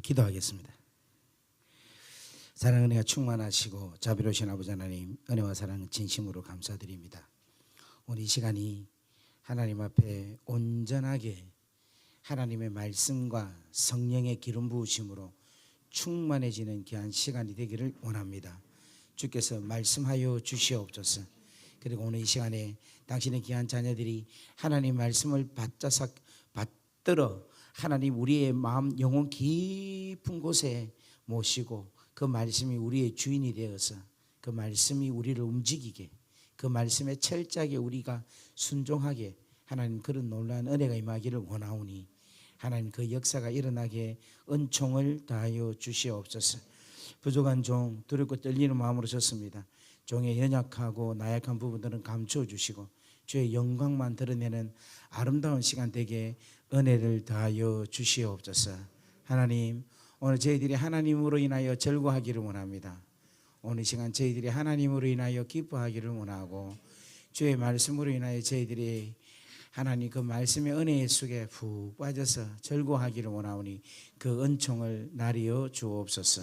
기도하겠습니다. 사랑 은혜가 충만하시고 자비로우신 아버지 하나님, 은혜와 사랑 진심으로 감사드립니다. 오늘 이 시간이 하나님 앞에 온전하게 하나님의 말씀과 성령의 기름 부으심으로 충만해지는 귀한 시간이 되기를 원합니다. 주께서 말씀하여 주시옵소서. 그리고 오늘 이 시간에 당신의 귀한 자녀들이 하나님 말씀을 받들어 하나님 우리의 마음 영혼 깊은 곳에 모시고 그 말씀이 우리의 주인이 되어서 그 말씀이 우리를 움직이게, 그 말씀에 철저하게 우리가 순종하게 하나님 그런 놀라운 은혜가 임하기를 원하오니 하나님 그 역사가 일어나게 은총을 다하여 주시옵소서. 부족한 종 두렵고 떨리는 마음으로 섰습니다. 종의 연약하고 나약한 부분들은 감추어 주시고 주의 영광만 드러내는 아름다운 시간 되게 은혜를 다하여 주시옵소서. 하나님, 오늘 저희들이 하나님으로 인하여 절구하기를 원합니다. 오늘 시간 저희들이 하나님으로 인하여 기뻐하기를 원하고 주의 말씀으로 인하여 저희들이 하나님 그 말씀의 은혜의 속에 푹 빠져서 절구하기를 원하오니 그 은총을 나리어 주옵소서.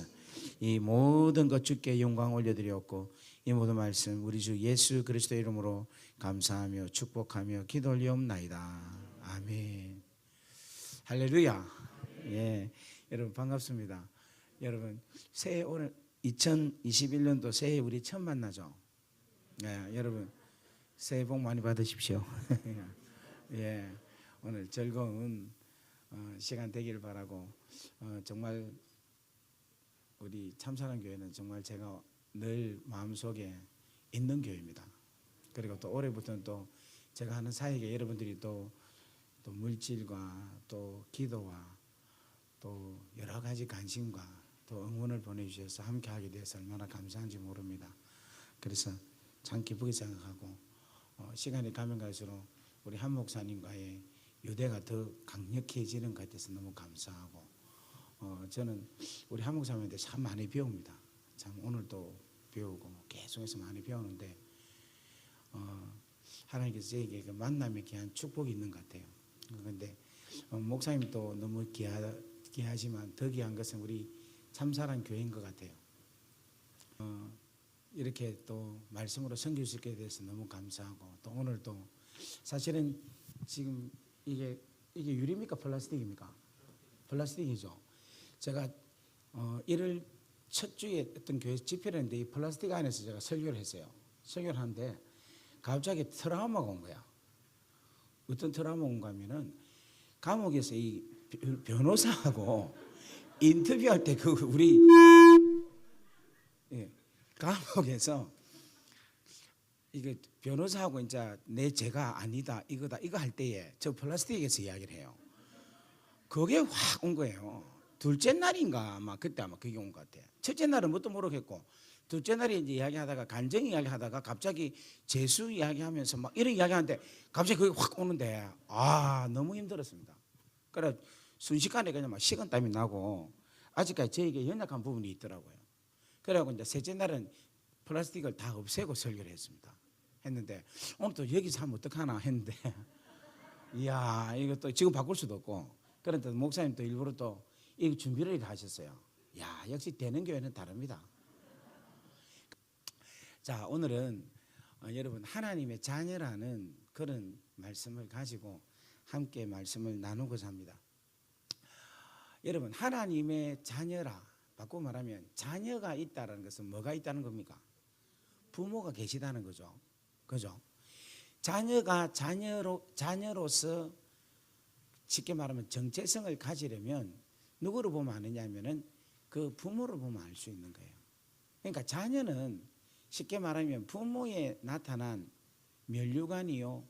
이 모든 것 주께 영광 올려드리옵고 이 모든 말씀 우리 주 예수 그리스도 이름으로 감사하며 축복하며 기도 올리옵나이다. 아멘. 할렐루야. 예, 여러분 반갑습니다. 여러분 새해 오늘 2021년도 새해 우리 처음 만나죠. 예, 여러분 새해 복 많이 받으십시오. 예, 오늘 즐거운 시간 되기를 바라고 정말 우리 참사랑교회는 정말 제가 늘 마음속에 있는 교회입니다. 그리고 또 올해부터는 또 제가 하는 사역에 여러분들이 또 물질과 또 기도와 또 여러 가지 관심과 또 응원을 보내주셔서 함께하게 돼서 얼마나 감사한지 모릅니다. 그래서 참 기쁘게 생각하고 시간이 가면 갈수록 우리 한 목사님과의 유대가 더 강력해지는 것 같아서 너무 감사하고 저는 우리 한 목사님한테 참 많이 배웁니다. 참 오늘도 배우고 계속해서 많이 배우는데 하나님께서 저에게 그 만남에 귀한 축복이 있는 것 같아요. 그런데 목사님도 너무 귀하지만 더 귀한 것은 우리 참사랑 교회인 것 같아요. 이렇게 또 말씀으로 섬길 수 있게 돼서 너무 감사하고 또 오늘도 사실은 지금 이게 유리입니까 플라스틱입니까? 플라스틱이죠. 제가 1월 첫 주에 어떤 교회 집회를 했는데 이 플라스틱 안에서 제가 설교를 했어요. 설교를 하는데 갑자기 트라우마가 온 거야. 어떤 트라우마가 온가 하면은 감옥에서 이 변호사하고 인터뷰할 때 그 우리 감옥에서 이게 변호사하고 이제 내 죄가 아니다 이거다 이거 할 때에 저 플라스틱에서 이야기를 해요. 그게 확 온 거예요. 둘째 날인가 아마 그때 아마 그게 온 것 같아요. 첫째 날은 뭣도 모르겠고 둘째 날에 이제 이야기하다가 간증 이야기하다가 갑자기 재수 이야기하면서 막 이런 이야기하는데 갑자기 그게 확 오는데 너무 힘들었습니다. 그래 순식간에 그냥 막 식은땀이 나고 아직까지 저에게 연약한 부분이 있더라고요. 그래갖고 이제 셋째 날은 플라스틱을 다 없애고 설교를 했는데 오늘 또 여기서 하면 어떡하나 했는데 이야 이것도 지금 바꿀 수도 없고 그런데 목사님 또 일부러 또 이 준비를 하셨어요. 야 역시 되는 교회는 다릅니다. 자 오늘은 여러분 하나님의 자녀라는 그런 말씀을 가지고 함께 말씀을 나누고자 합니다. 여러분 하나님의 자녀라 바꿔 말하면 자녀가 있다는 것은 뭐가 있다는 겁니까? 부모가 계시다는 거죠. 그죠? 자녀가 자녀로서 쉽게 말하면 정체성을 가지려면 누구를 보면 아느냐 하면은 그 부모를 보면 알 수 있는 거예요. 그러니까 자녀는 쉽게 말하면 부모에 나타난 면류관이요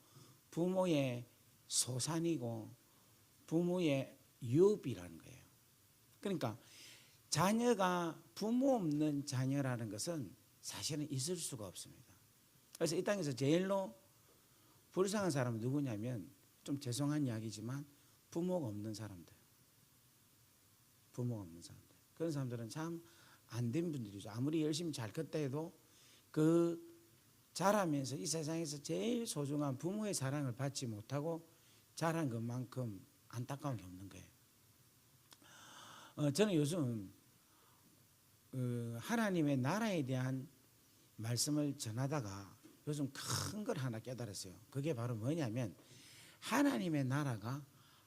부모의 소산이고 부모의 유업이라는 거예요. 그러니까 자녀가 부모 없는 자녀라는 것은 사실은 있을 수가 없습니다. 그래서 이 땅에서 제일로 불쌍한 사람은 누구냐면 좀 죄송한 이야기지만 부모가 없는 사람들. 부모가 없는 사람들. 그런 사람들은 참 안 된 분들이죠. 아무리 열심히 잘 컸다 해도 그 자라면서 이 세상에서 제일 소중한 부모의 사랑을 받지 못하고 자란 것만큼 안타까운 게 없는 거예요. 저는 요즘 하나님의 나라에 대한 말씀을 전하다가 요즘 큰 걸 하나 깨달았어요. 그게 바로 뭐냐면 하나님의 나라가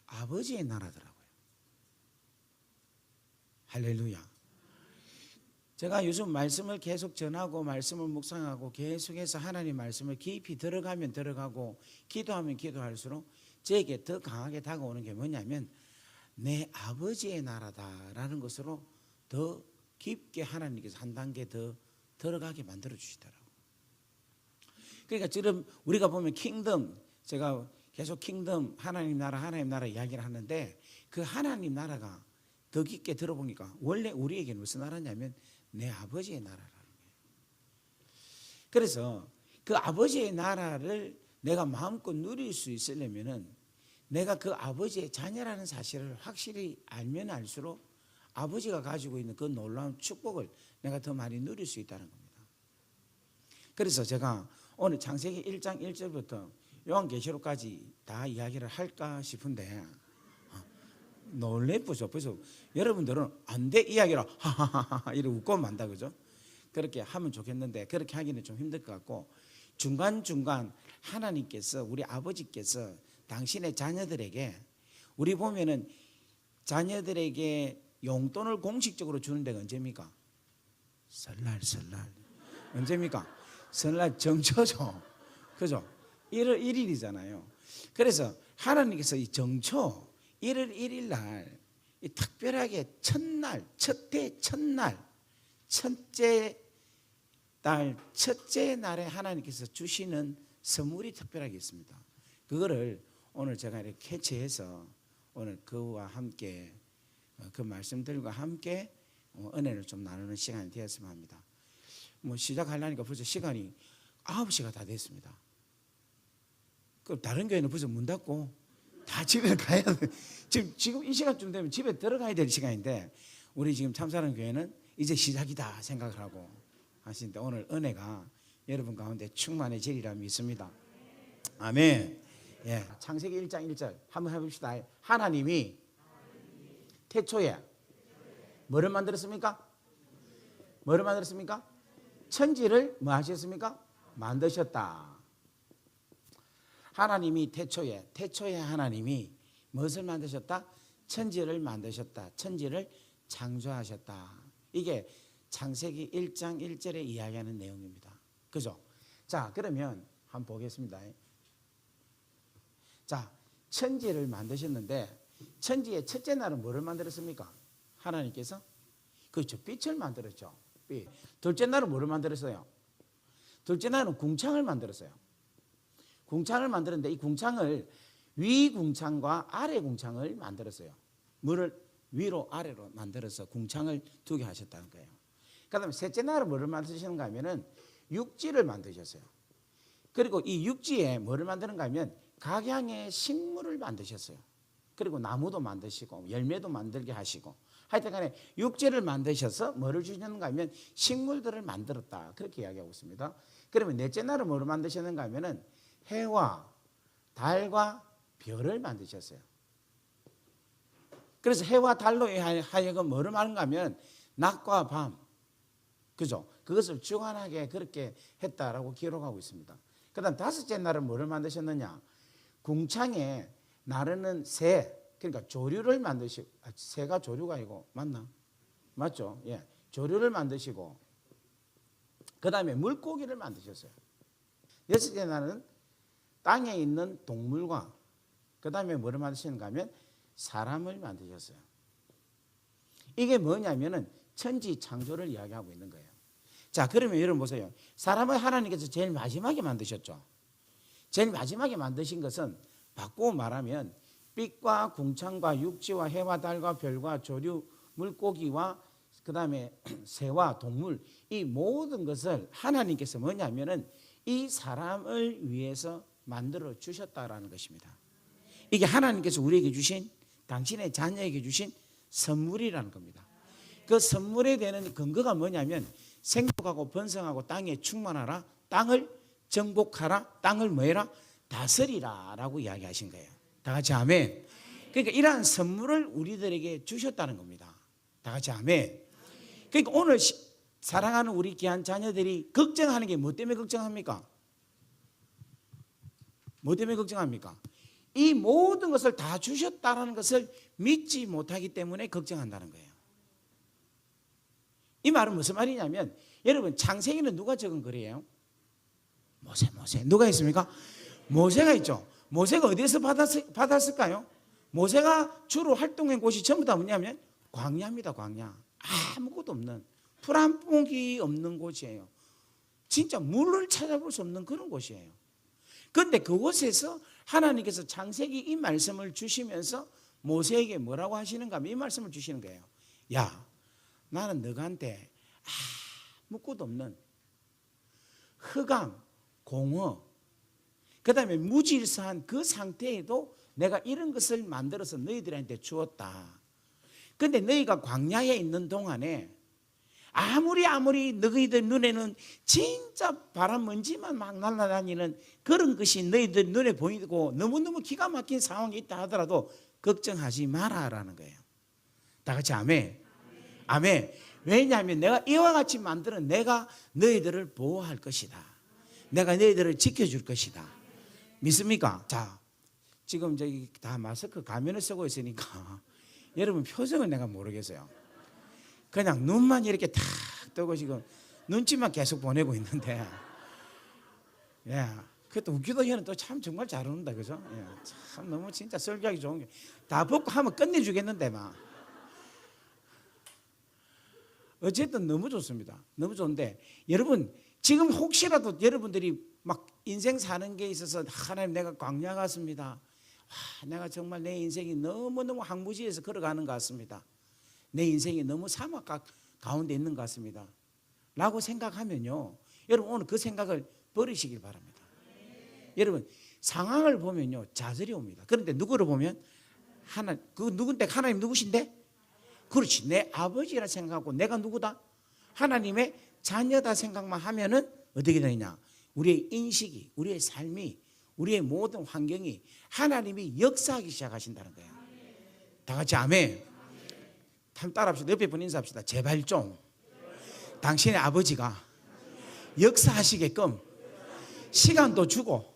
아버지의 나라더라고요. 할렐루야. 제가 요즘 말씀을 계속 전하고 말씀을 묵상하고 계속해서 하나님 말씀을 깊이 들어가면 들어가고 기도하면 기도할수록 저에게 더 강하게 다가오는 게 뭐냐면 내 아버지의 나라다라는 것으로 더 깊게 하나님께서 한 단계 더 들어가게 만들어 주시더라고요. 그러니까 지금 우리가 보면 킹덤, 제가 계속 킹덤, 하나님 나라 이야기를 하는데 그 하나님 나라가 더 깊게 들어보니까 원래 우리에게는 무슨 나라냐면 내 아버지의 나라라는 거예요. 그래서 그 아버지의 나라를 내가 마음껏 누릴 수 있으려면은 내가 그 아버지의 자녀라는 사실을 확실히 알면 알수록 아버지가 가지고 있는 그 놀라운 축복을 내가 더 많이 누릴 수 있다는 겁니다. 그래서 제가 오늘 창세기 1장 1절부터 요한계시록까지 다 이야기를 할까 싶은데 놀래쁘죠. 그래서 여러분들은 안 돼 이야기로 하하하하 이렇게 웃고 만다 그죠? 그렇게 하면 좋겠는데 그렇게 하기는 좀 힘들 것 같고 중간중간 하나님께서 우리 아버지께서 당신의 자녀들에게 우리 보면은 자녀들에게 용돈을 공식적으로 주는 데가 언제입니까? 설날 언제입니까? 설날 정초죠. 그죠? 1월 1일이잖아요. 그래서 하나님께서 이 정초 1월 1일 날 특별하게 첫날, 첫날, 첫째 날, 첫째 날에 하나님께서 주시는 선물이 특별하게 있습니다. 그거를 오늘 제가 이렇게 캐치해서 오늘 그와 함께 그 말씀들과 함께 은혜를 좀 나누는 시간이 되었으면 합니다. 뭐 시작하려니까 벌써 시간이 9시가 다 됐습니다. 그 다른 교회는 벌써 문 닫고 다 집에 가야 돼. 지금 이 시간쯤 되면 집에 들어가야 될 시간인데 우리 지금 참사랑 교회는 이제 시작이다 생각을 하고 하시는데 오늘 은혜가 여러분 가운데 충만해지리라 믿습니다. 아멘. 예, 창세기 1장 1절 한번 해봅시다. 하나님이 태초에 뭐를 만들었습니까? 뭐를 만들었습니까? 천지를 뭐 하셨습니까? 만드셨다. 하나님이 태초에 하나님이 무엇을 만드셨다? 천지를 만드셨다. 천지를 창조하셨다. 이게 창세기 1장 1절에 이야기하는 내용입니다. 그죠? 자, 그러면 한번 보겠습니다. 자, 천지를 만드셨는데 천지의 첫째 날은 뭐를 만들었습니까? 하나님께서 그렇죠. 빛을 만들었죠. 빛. 둘째 날은 뭐를 만들었어요? 둘째 날은 궁창을 만들었어요. 궁창을 만들었는데 이 궁창을 위 궁창과 아래 궁창을 만들었어요. 물을 위로 아래로 만들어서 궁창을 두 개 하셨다는 거예요. 그 다음에 셋째 날은 뭐를 만드시는가 하면은 육지를 만드셨어요. 그리고 이 육지에 뭐를 만드는가 하면 각양의 식물을 만드셨어요. 그리고 나무도 만드시고 열매도 만들게 하시고 하여튼간에 육지를 만드셔서 뭐를 주셨는가 하면 식물들을 만들었다. 그렇게 이야기하고 있습니다. 그러면 넷째 날은 뭐를 만드셨는가 하면은 해와 달과 별을 만드셨어요. 그래서 해와 달로 하여금 뭐를 말하는가 하면 낮과 밤, 그죠? 그것을 주관하게 그렇게 했다라고 기록하고 있습니다. 그 다음 다섯째 날은 뭐를 만드셨느냐? 궁창에 나르는 새, 그러니까 조류를 만드시고, 새가 조류가 아니고 맞나? 맞죠? 예, 조류를 만드시고 그 다음에 물고기를 만드셨어요. 여섯째 날은 땅에 있는 동물과 그 다음에 뭐를 만드시는가 하면 사람을 만드셨어요. 이게 뭐냐면은 천지 창조를 이야기하고 있는 거예요. 자, 그러면 여러분 보세요. 사람을 하나님께서 제일 마지막에 만드셨죠. 제일 마지막에 만드신 것은 바꾸어 말하면 빛과 궁창과 육지와 해와 달과 별과 조류 물고기와 그 다음에 새와 동물 이 모든 것을 하나님께서 뭐냐면은 이 사람을 위해서 만들어 주셨다라는 것입니다. 이게 하나님께서 우리에게 주신 당신의 자녀에게 주신 선물이라는 겁니다. 그 선물에 대한 근거가 뭐냐면 생육하고 번성하고 땅에 충만하라, 땅을 정복하라, 땅을 뭐해라? 다스리라 라고 이야기하신 거예요. 다 같이 아멘. 그러니까 이러한 선물을 우리들에게 주셨다는 겁니다. 다 같이 아멘. 그러니까 오늘 사랑하는 우리 귀한 자녀들이 걱정하는 게 뭐 때문에 걱정합니까? 뭐 때문에 걱정합니까? 이 모든 것을 다 주셨다는 것을 믿지 못하기 때문에 걱정한다는 거예요. 이 말은 무슨 말이냐면, 여러분 창세기는 누가 적은 글이에요? 모세. 누가 했습니까? 모세가 있죠. 모세가 어디에서 받았을까요? 모세가 주로 활동한 곳이 전부 다 뭐냐면 광야입니다. 광야. 아무것도 없는, 풀 한 포기 없는 곳이에요. 진짜 물을 찾아볼 수 없는 그런 곳이에요. 그런데 그곳에서 하나님께서 창세기 이 말씀을 주시면서 모세에게 뭐라고 하시는가 하면 이 말씀을 주시는 거예요. 야, 나는 너한테 아무것도 없는 흑암, 공허, 그 다음에 무질서한 그 상태에도 내가 이런 것을 만들어서 너희들한테 주었다. 그런데 너희가 광야에 있는 동안에 아무리 너희들 눈에는 진짜 바람 먼지만 막 날아다니는 그런 것이 너희들 눈에 보이고 너무너무 기가 막힌 상황이 있다 하더라도 걱정하지 마라라는 거예요. 다 같이 아멘. 아멘. 왜냐하면 내가 이와 같이 만드는 내가 너희들을 보호할 것이다. 내가 너희들을 지켜줄 것이다. 믿습니까? 자, 지금 저기 다 마스크 가면을 쓰고 있으니까 여러분 표정은 내가 모르겠어요. 그냥 눈만 이렇게 탁 뜨고 지금 눈치만 계속 보내고 있는데, 예, 그것도 웃기도 얘는 또 참 정말 잘 웃는다, 그죠? 예, 참 너무 진짜 설교하기 좋은 게 다 벗고 하면 끝내주겠는데 막. 어쨌든 너무 좋습니다. 너무 좋은데 여러분 지금 혹시라도 여러분들이 막 인생 사는 게 있어서 하나님 내가 광야 같습니다. 내가 정말 내 인생이 너무너무 황무지에서 걸어가는 것 같습니다. 내 인생이 너무 사막 가운데 있는 것 같습니다. 라고 생각하면요, 여러분 오늘 그 생각을 버리시길 바랍니다. 여러분 상황을 보면요 좌절이 옵니다. 그런데 누구를 보면 그 누군데 하나님 누구신데? 그렇지, 내 아버지라 생각하고 내가 누구다? 하나님의 자녀다 생각만 하면은 어떻게 되느냐? 우리의 인식이, 우리의 삶이, 우리의 모든 환경이 하나님이 역사하기 시작하신다는 거예요. 다 같이 아멘. 한번 따라합시다. 옆에 분 인사합시다. 제발 좀 당신의 아버지가 역사하시게끔 시간도 주고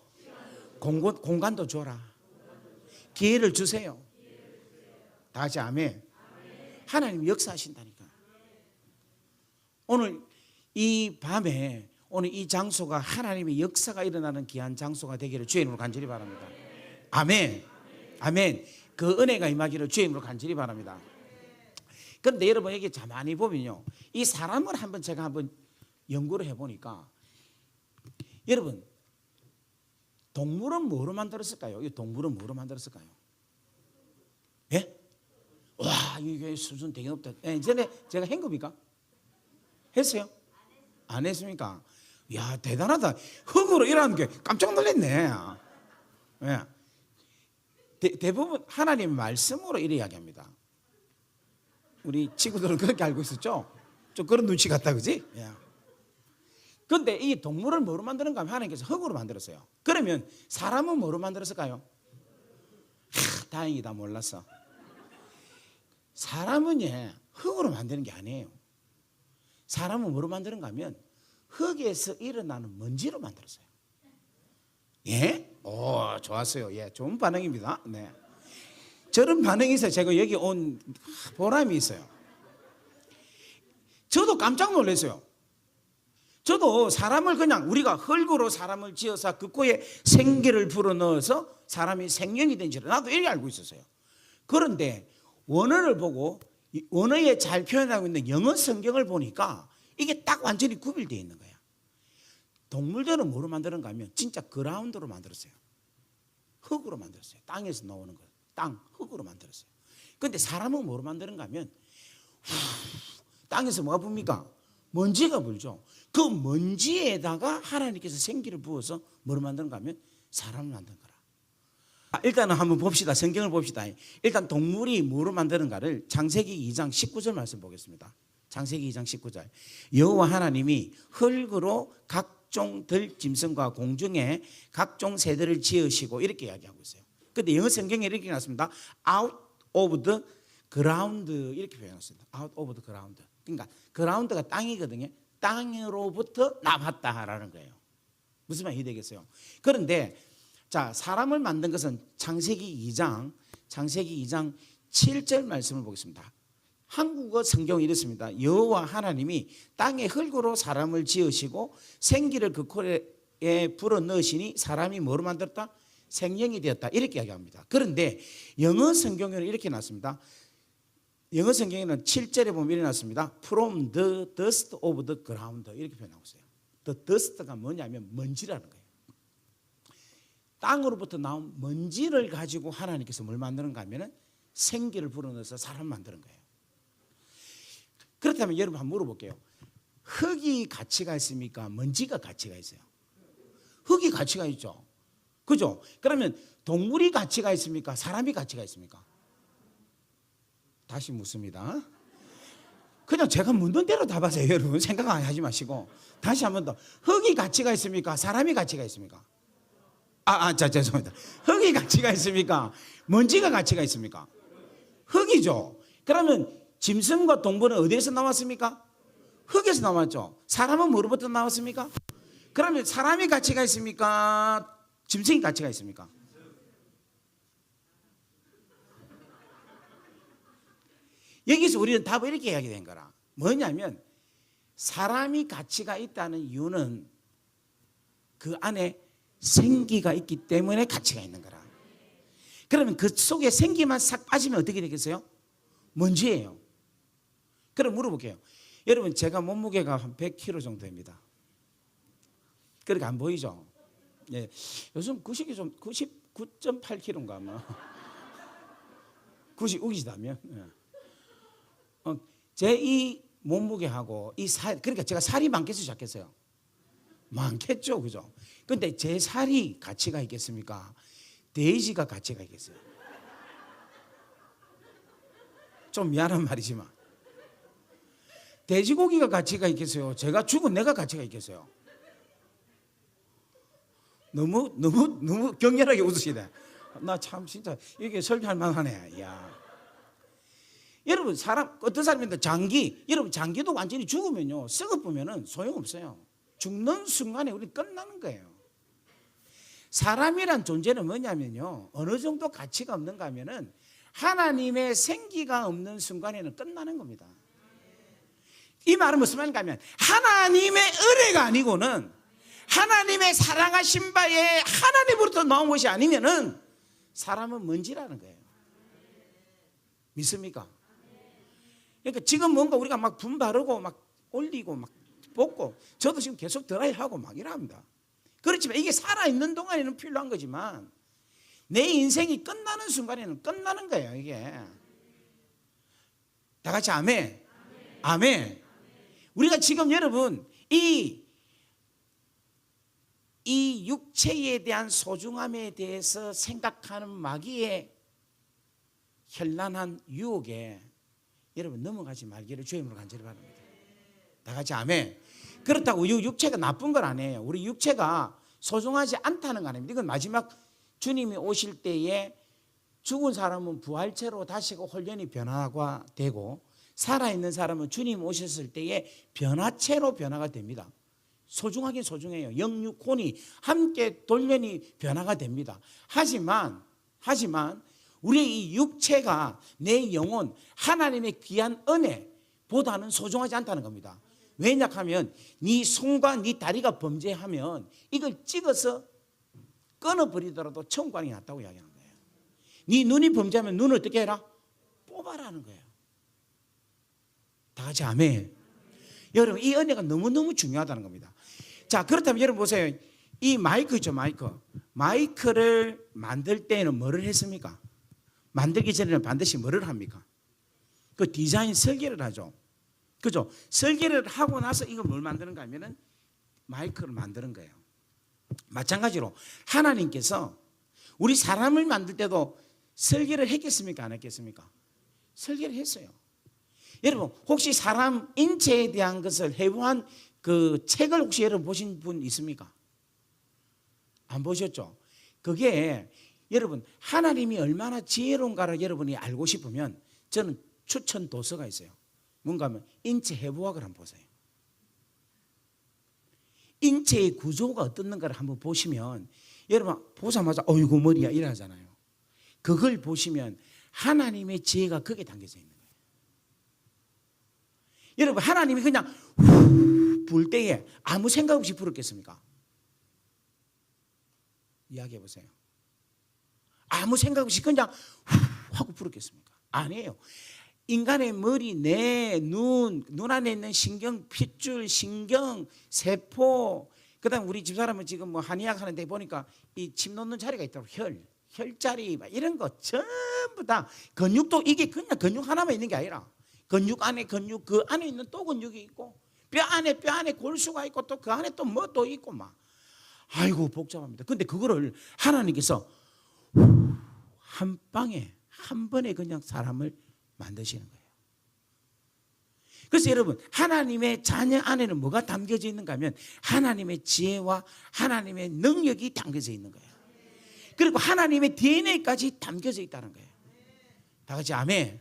공간도 줘라. 기회를 주세요. 다 같이 아멘. 하나님이 역사하신다니까. 오늘 이 밤에 오늘 이 장소가 하나님의 역사가 일어나는 귀한 장소가 되기를 주의 이름으로 간절히 바랍니다. 아멘. 아멘. 그 은혜가 임하기를 주의 이름으로 간절히 바랍니다. 그런데 여러분 여기 가만히 보면요, 이 사람을 제가 한번 연구를 해보니까 여러분 동물은 뭐로 만들었을까요? 이 동물은 뭐로 만들었을까요? 예? 와, 이게 수준 되게 높다. 전에 제가 한 겁니까? 했어요? 안 했습니까? 야, 대단하다. 흙으로 일하는 게 깜짝 놀랐네. 예. 대부분 하나님 말씀으로 이래 이야기합니다. 우리 친구들은 그렇게 알고 있었죠? 좀 그런 눈치 같다, 그지? 예. 그런데 이 동물을 뭐로 만드는가 하면 하나님께서 흙으로 만들었어요. 그러면 사람은 뭐로 만들었을까요? 다행이다, 몰랐어. 사람은 흙으로 만드는 게 아니에요. 사람은 뭐로 만드는가 하면 흙에서 일어나는 먼지로 만들었어요. 예? 오, 좋았어요. 예, 좋은 반응입니다. 네. 저런 반응이 있어요. 제가 여기 온 보람이 있어요. 저도 깜짝 놀랐어요. 저도 사람을 그냥 우리가 흙으로 사람을 지어서 그 코에 생기를 불어넣어서 사람이 생명이 된 줄 나도 이렇게 알고 있었어요. 그런데 원어를 보고 원어에 잘 표현하고 있는 영어 성경을 보니까 이게 딱 완전히 구별되어 있는 거야. 동물들은 뭐로 만드는가 하면 진짜 그라운드로 만들었어요. 흙으로 만들었어요. 땅에서 나오는 거. 땅, 흙으로 만들었어요. 그런데 사람은 뭐로 만드는가 하면 땅에서 뭐가 붑니까? 먼지가 불죠. 그 먼지에다가 하나님께서 생기를 부어서 뭐로 만드는가 하면 사람을 만든 거라. 일단은 한번 봅시다. 성경을 봅시다. 일단 동물이 뭐로 만드는가를 창세기 2장 19절 말씀 보겠습니다. 창세기 2장 19절. 여호와 하나님이 흙으로 각종 들짐승과 공중에 각종 새들을 지으시고 이렇게 이야기하고 있어요. 근데 영어 성경에 이렇게 나왔습니다. Out of the 그라운드 이렇게 표현했습니다. out of the ground. 그러니까 그라운드가 땅이거든요. 땅으로부터 나왔다라는 거예요. 무슨 말이 되겠어요? 그런데 자, 사람을 만든 것은 창세기 2장 7절 말씀을 보겠습니다. 한국어 성경이 이렇습니다. 여호와 하나님이 땅의 흙으로 사람을 지으시고 생기를 그 코에 불어 넣으시니 사람이 뭐로 만들었다? 생명이 되었다. 이렇게 이야기합니다. 그런데 영어 성경에는 이렇게 났습니다. 영어 성경에는 7절에 보면 이렇게 났습니다. From the dust of the ground 이렇게 표현하고 있어요. The dust가 뭐냐면 먼지라는 거예요. 땅으로부터 나온 먼지를 가지고 하나님께서 뭘 만드는가 하면은 생기를 불어넣어서 사람 만드는 거예요. 그렇다면 여러분 한번 물어볼게요. 흙이 가치가 있습니까? 먼지가 가치가 있어요? 흙이 가치가 있죠. 그죠? 그러면 동물이 가치가 있습니까? 사람이 가치가 있습니까? 다시 묻습니다. 그냥 제가 묻는 대로 답하세요. 여러분 생각 안 하지 마시고 다시 한 번 더. 흙이 가치가 있습니까? 사람이 가치가 있습니까? 죄송합니다. 흙이 가치가 있습니까? 먼지가 가치가 있습니까? 흙이죠. 그러면 짐승과 동물은 어디에서 나왔습니까? 흙에서 나왔죠. 사람은 뭐로부터 나왔습니까? 그러면 사람이 가치가 있습니까? 짐승이 가치가 있습니까? 여기서 우리는 답을 이렇게 이야기된 거라. 뭐냐면 사람이 가치가 있다는 이유는 그 안에 생기가 있기 때문에 가치가 있는 거라. 그러면 그 속에 생기만 싹 빠지면 어떻게 되겠어요? 먼지예요. 그럼 물어볼게요. 여러분 제가 몸무게가 한 100kg 정도입니다. 그렇게 안 보이죠? 예. 요즘 구식이 좀 99.8kg인가 아마. 90 우기시다면. 예. 제 이 몸무게하고 이 살, 그러니까 제가 살이 많겠어요, 작겠어요? 많겠죠, 그죠? 근데 제 살이 가치가 있겠습니까? 돼지가 가치가 있겠어요? 좀 미안한 말이지만 돼지고기가 가치가 있겠어요? 제가 죽은 내가 가치가 있겠어요? 너무 격렬하게 웃으시네. 나 참 진짜 이게 설교할 만하네. 야. 여러분 어떤 사람인데 여러분 장기도 완전히 죽으면요 썩어보면은 소용없어요. 죽는 순간에 우리 끝나는 거예요. 사람이란 존재는 뭐냐면요 어느 정도 가치가 없는가 하면은 하나님의 생기가 없는 순간에는 끝나는 겁니다. 이 말은 무슨 말인가 하면 하나님의 은혜가 아니고는 하나님의 사랑하신 바에 하나님으로부터 나온 것이 아니면은 사람은 먼지라는 거예요. 믿습니까? 그러니까 지금 뭔가 우리가 막 분바르고 막 올리고 막 볶고 저도 지금 계속 드라이하고 막 이랍니다. 그렇지만 이게 살아있는 동안에는 필요한 거지만 내 인생이 끝나는 순간에는 끝나는 거예요. 이게 다 같이 아멘. 아멘. 우리가 지금 여러분 이 육체에 대한 소중함에 대해서 생각하는 마귀의 현란한 유혹에 여러분 넘어가지 말기를 주님으로 간절히 바랍니다. 다 같이 아멘. 그렇다고 육체가 나쁜 건 아니에요. 우리 육체가 소중하지 않다는 거 아닙니다. 이건 마지막 주님이 오실 때에 죽은 사람은 부활체로 다시 홀연히 변화가 되고 살아있는 사람은 주님 오셨을 때에 변화체로 변화가 됩니다. 소중하긴 소중해요. 영육혼이 함께 돌연히 변화가 됩니다. 하지만 우리의 이 육체가 내 영혼 하나님의 귀한 은혜보다는 소중하지 않다는 겁니다. 왜냐하면 네 손과 네 다리가 범죄하면 이걸 찍어서 끊어버리더라도 천국이 낫다고 이야기하는 거예요. 네 눈이 범죄하면 눈을 어떻게 해라? 뽑아라는 거예요. 다 같이 아멘. 여러분 이 은혜가 너무너무 중요하다는 겁니다. 자, 그렇다면 여러분 보세요. 이 마이크 있죠, 마이크를 만들 때에는 뭐를 했습니까? 만들기 전에는 반드시 뭐를 합니까? 그 디자인 설계를 하죠. 그죠? 설계를 하고 나서 이걸 뭘 만드는가 하면은 마이크를 만드는 거예요. 마찬가지로 하나님께서 우리 사람을 만들 때도 설계를 했겠습니까? 안 했겠습니까? 설계를 했어요. 여러분 혹시 사람 인체에 대한 것을 해부한 그 책을 혹시 여러분 보신 분 있습니까? 안 보셨죠? 그게 여러분 하나님이 얼마나 지혜로운가를 여러분이 알고 싶으면 저는 추천 도서가 있어요. 뭔가 하면 인체 해부학을 한번 보세요. 인체의 구조가 어떻는가를 한번 보시면 여러분 보자마자 어이구 머리야 이러잖아요. 그걸 보시면 하나님의 지혜가 거기에 담겨져 있는 거예요. 여러분 하나님이 그냥 후 불 때에 아무 생각 없이 불었겠습니까? 이야기해 보세요. 아무 생각 없이 그냥 후 하고 불었겠습니까? 아니에요. 인간의 머리, 뇌, 눈 안에 있는 신경, 핏줄, 신경, 세포, 그다음 우리 집사람은 지금 뭐 한의학 하는데 보니까 이 침 놓는 자리가 있다고 혈자리 막 이런 거 전부 다 근육도 이게 그냥 근육 하나만 있는 게 아니라 근육 안에 근육 그 안에 있는 또 근육이 있고 뼈 안에 골수가 있고 또 그 안에 또 뭐 또 있고 막 아이고 복잡합니다. 근데 그거를 하나님께서 한 방에 한 번에 그냥 사람을 만드시는 거예요. 그래서 여러분 하나님의 자녀 안에는 뭐가 담겨져 있는가 하면 하나님의 지혜와 하나님의 능력이 담겨져 있는 거예요. 그리고 하나님의 DNA까지 담겨져 있다는 거예요. 다 같이 아멘.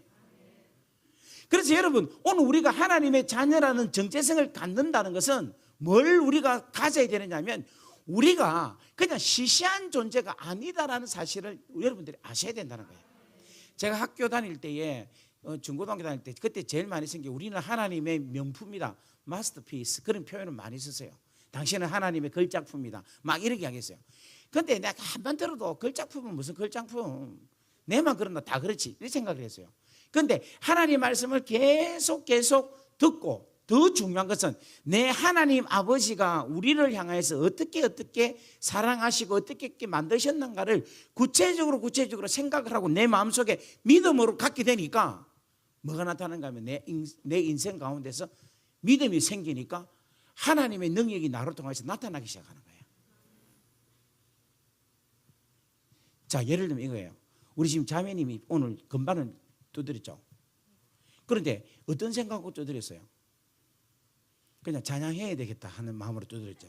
그래서 여러분 오늘 우리가 하나님의 자녀라는 정체성을 갖는다는 것은 뭘 우리가 가져야 되느냐면 우리가 그냥 시시한 존재가 아니다라는 사실을 여러분들이 아셔야 된다는 거예요. 제가 학교 다닐 때에 중고등학교 다닐 때 그때 제일 많이 쓴 게 우리는 하나님의 명품이다, 마스터피스 그런 표현을 많이 썼어요. 당신은 하나님의 걸작품이다 막 이렇게 이야기했어요. 그런데 내가 한번 들어도 걸작품은 무슨 걸작품, 내만 그런다 다 그렇지 이렇게 생각을 했어요. 그런데 하나님 말씀을 계속 듣고 더 중요한 것은 내 하나님 아버지가 우리를 향해서 어떻게 사랑하시고 어떻게 만드셨는가를 구체적으로 생각을 하고 내 마음속에 믿음으로 갖게 되니까 뭐가 나타나는가 하면 내 인생 가운데서 믿음이 생기니까 하나님의 능력이 나로 통해서 나타나기 시작하는 거예요. 자, 예를 들면 이거예요. 우리 지금 자매님이 오늘 건반을 두드렸죠. 그런데 어떤 생각으로 두드렸어요? 그냥 찬양해야 되겠다 하는 마음으로 두드렸죠.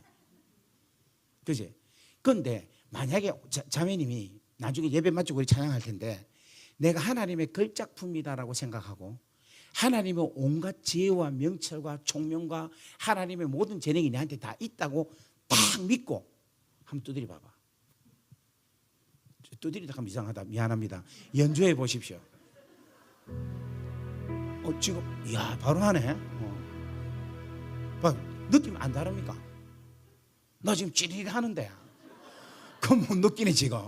그지? 그런데 만약에 자매님이 나중에 예배 마치고 우리 찬양할 텐데 내가 하나님의 걸작품이다라고 생각하고 하나님의 온갖 지혜와 명철과 총명과 하나님의 모든 재능이 내한테 다 있다고 딱 믿고 한번 두드려 봐봐. 두드리다 하면 이상하다. 미안합니다. 연주해 보십시오. 지금 이야 바로 하네. 느낌 안 다릅니까? 나 지금 찌릿 하는데 그건 못 느끼네 지금.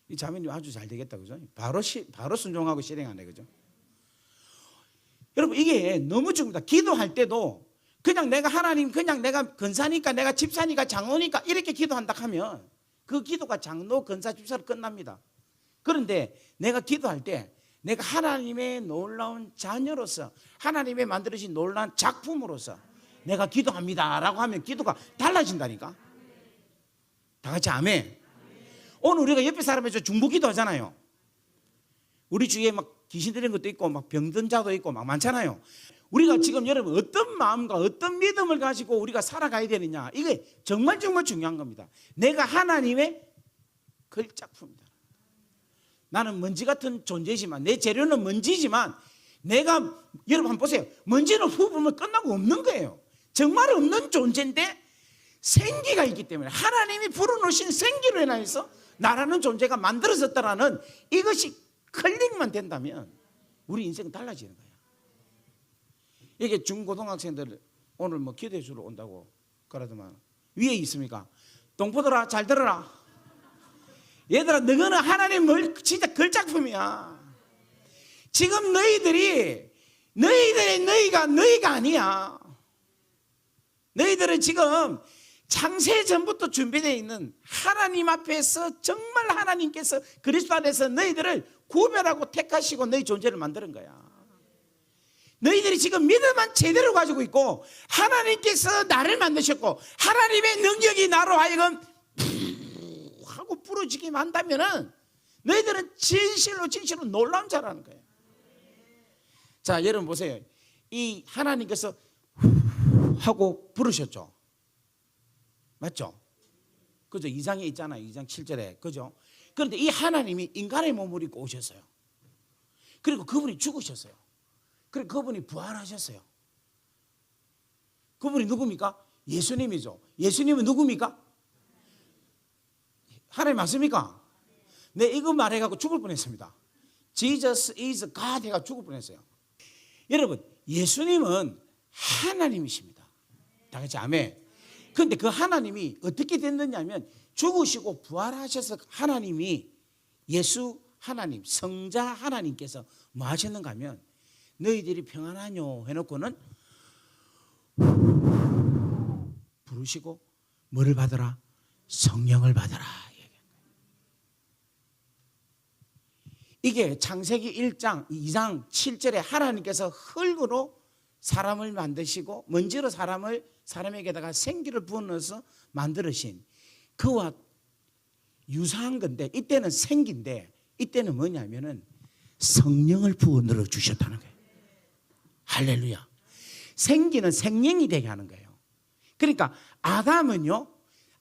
이 자매님 아주 잘 되겠다 그죠? 바로 순종하고 실행하네 그죠? 여러분 이게 너무 중요합니다. 기도할 때도 그냥 내가 하나님 그냥 내가 근사니까 내가 집사니까 장로니까 이렇게 기도한다 하면 그 기도가 장로 근사 집사로 끝납니다. 그런데 내가 기도할 때 내가 하나님의 놀라운 자녀로서 하나님의 만들어진 놀라운 작품으로서 내가 기도합니다라고 하면 기도가 달라진다니까. 다 같이 아멘. 오늘 우리가 옆에 사람에서 중보기도 하잖아요. 우리 주위에 막 귀신 들린 것도 있고 막 병든 자도 있고 막 많잖아요. 우리가 지금 여러분 어떤 마음과 어떤 믿음을 가지고 우리가 살아가야 되느냐 이게 정말 중요한 겁니다. 내가 하나님의 걸작품이다. 나는 먼지 같은 존재지만 내 재료는 먼지지만 내가 여러분 한번 보세요. 먼지는 후 불면 끝나고 없는 거예요. 정말 없는 존재인데 생기가 있기 때문에 하나님이 불어넣으신 생기로 인해서 나라는 존재가 만들어졌다라는 이것이 클릭만 된다면 우리 인생은 달라지는 거예요. 이게 중고등학생들 오늘 뭐 기도해 주러 온다고 그러더만 위에 있습니까? 동포들아 잘 들어라. 얘들아 너희는 하나님 진짜 걸작품이야. 지금 너희들이 너희가 아니야. 너희들은 지금 창세 전부터 준비되어 있는 하나님 앞에서 정말 하나님께서 그리스도 안에서 너희들을 구별하고 택하시고 너희 존재를 만드는 거야. 너희들이 지금 믿음만 제대로 가지고 있고 하나님께서 나를 만드셨고 하나님의 능력이 나로 하여금 하고 부러지기만 한다면은 너희들은 진실로 놀라운 자라는 거예요. 자, 여러분 보세요. 이 하나님께서 하고 부르셨죠. 맞죠? 그죠? 2장에 있잖아요. 2장 7절에. 그죠? 그런데 이 하나님이 인간의 몸을 입고 오셨어요. 그리고 그분이 죽으셨어요. 그리고 그분이 부활하셨어요. 그분이 누굽니까? 예수님이죠. 예수님은 누굽니까? 하나님 맞습니까? 네, 이거 말해갖고 죽을 뻔했습니다. Jesus is God 해가 죽을 뻔했어요. 여러분, 예수님은 하나님이십니다. 다 같이 아멘. 그런데 그 하나님이 어떻게 됐느냐면 죽으시고 부활하셔서 하나님이 예수 하나님, 성자 하나님께서 뭐 하셨는가 하면 너희들이 평안하뇨 해놓고는 부르시고 뭐를 받으라? 성령을 받으라. 이게 창세기 1장, 2장, 7절에 하나님께서 흙으로 사람을 만드시고 먼지로 사람에게다가 생기를 부어넣어서 만들으신 그와 유사한 건데, 이때는 생기인데 이때는 뭐냐면은 성령을 부어 넣어 주셨다는 거예요. 할렐루야. 생기는 생명이 되게 하는 거예요. 그러니까 아담은요,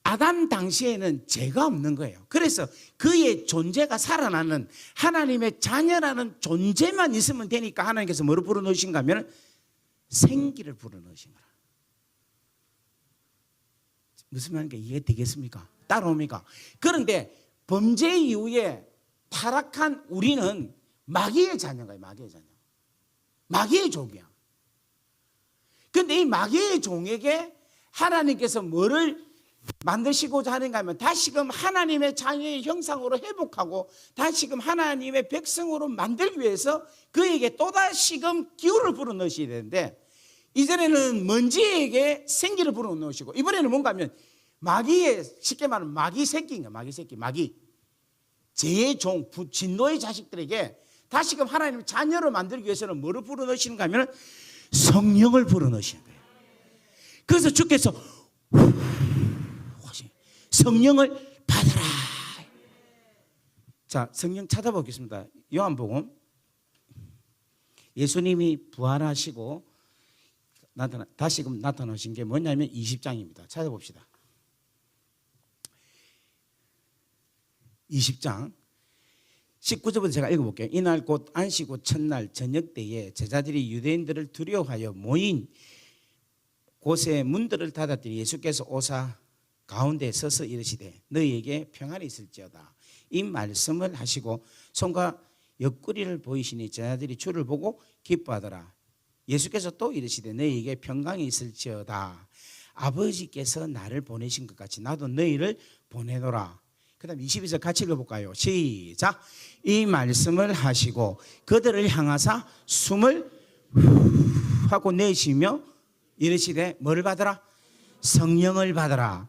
아담 당시에는 죄가 없는 거예요. 그래서 그의 존재가 살아나는 하나님의 자녀라는 존재만 있으면 되니까 하나님께서 뭐를 불어넣으신가 하면 생기를 불어넣으신 거라. 무슨 말인가 이해되겠습니까? 따라옵니까? 그런데 범죄 이후에 타락한 우리는 마귀의 자녀가요. 마귀의 자녀. 마귀의 종이야. 그런데 이 마귀의 종에게 하나님께서 뭐를 만드시고자 하는가 하면 다시금 하나님의 자녀의 형상으로 회복하고 다시금 하나님의 백성으로 만들기 위해서 그에게 또다시금 기운을 불어넣으셔야 되는데, 이전에는 먼지에게 생기를 불어넣으시고 이번에는 뭔가 하면 마귀의, 쉽게 말하면 마귀 새끼인가, 마귀 새끼, 마귀 죄의 종, 진노의 자식들에게 다시금 하나님의 자녀로 만들기 위해서는 뭐를 불어넣으시는가 하면 성령을 불어넣으시는 거예요. 그래서 주께서 성령을 받아라. 자, 성령 찾아보겠습니다. 요한복음, 예수님이 부활하시고 다시금 나타나신 게 뭐냐면 20장입니다. 찾아봅시다. 20장 19절부터 제가 읽어볼게요. 이날 곧 안식 후 첫날 저녁 때에 제자들이 유대인들을 두려워하여 모인 곳에 문들을 닫았더니 예수께서 오사 가운데 서서 이르시되 너희에게 평안이 있을지어다. 이 말씀을 하시고 손과 옆구리를 보이시니 제자들이 주를 보고 기뻐하더라. 예수께서 또 이르시되 너희에게 평강이 있을지어다. 아버지께서 나를 보내신 것 같이 나도 너희를 보내노라. 그 다음 22절 같이 읽어볼까요? 시작. 이 말씀을 하시고 그들을 향하사 숨을 하고 내쉬며 이르시되 뭐를 받으라? 성령을 받으라.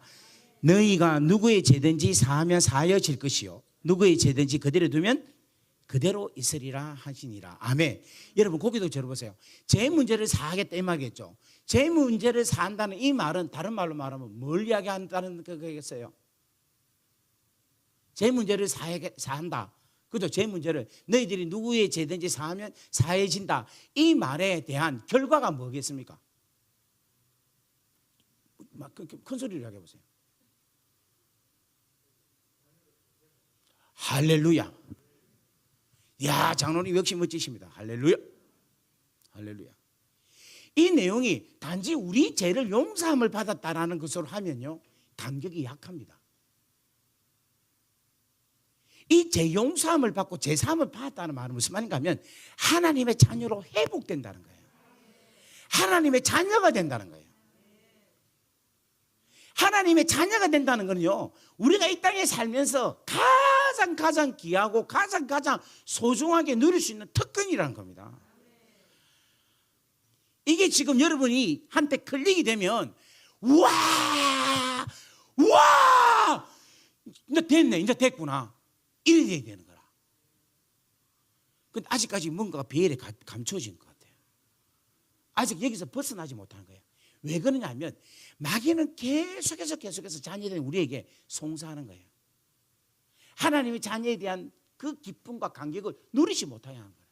너희가 누구의 죄든지 사하면 사하여질 것이요 누구의 죄든지 그대로 두면 그대로 있으리라 하시니라. 아멘. 여러분 고기도 들어보세요. 제 문제를 사하겠다 이 말이겠죠. 제 문제를 사한다는 이 말은 다른 말로 말하면 뭘 이야기한다는 거겠어요? 제 문제를 사한다. 그죠? 제 문제를 너희들이 누구의 죄든지 사하면 사해진다. 이 말에 대한 결과가 뭐겠습니까? 큰 소리로 이야기해 보세요. 할렐루야. 야, 장로님 역시 멋지십니다. 할렐루야. 할렐루야. 이 내용이 단지 우리 죄를 용서함을 받았다라는 것으로 하면요, 감격이 약합니다. 이 죄 용서함을 받고 죄 사함을 받았다는 말은 무슨 말인가 하면 하나님의 자녀로 회복된다는 거예요. 하나님의 자녀가 된다는 거예요. 하나님의 자녀가 된다는 건요, 우리가 이 땅에 살면서 가장 귀하고 가장 소중하게 누릴 수 있는 특권이라는 겁니다. 이게 지금 여러분이 한테 클릭이 되면 우와 이제 됐네, 이제 됐구나 이래 돼야 되는 거라. 근데 아직까지 뭔가가 배열에 감춰진 것 같아요. 아직 여기서 벗어나지 못하는 거예요. 왜 그러냐 하면 마귀는 계속해서 자녀된 우리에게 송사하는 거예요. 하나님의 자녀에 대한 그 기쁨과 감격을 누리지 못하게 하는 거예요.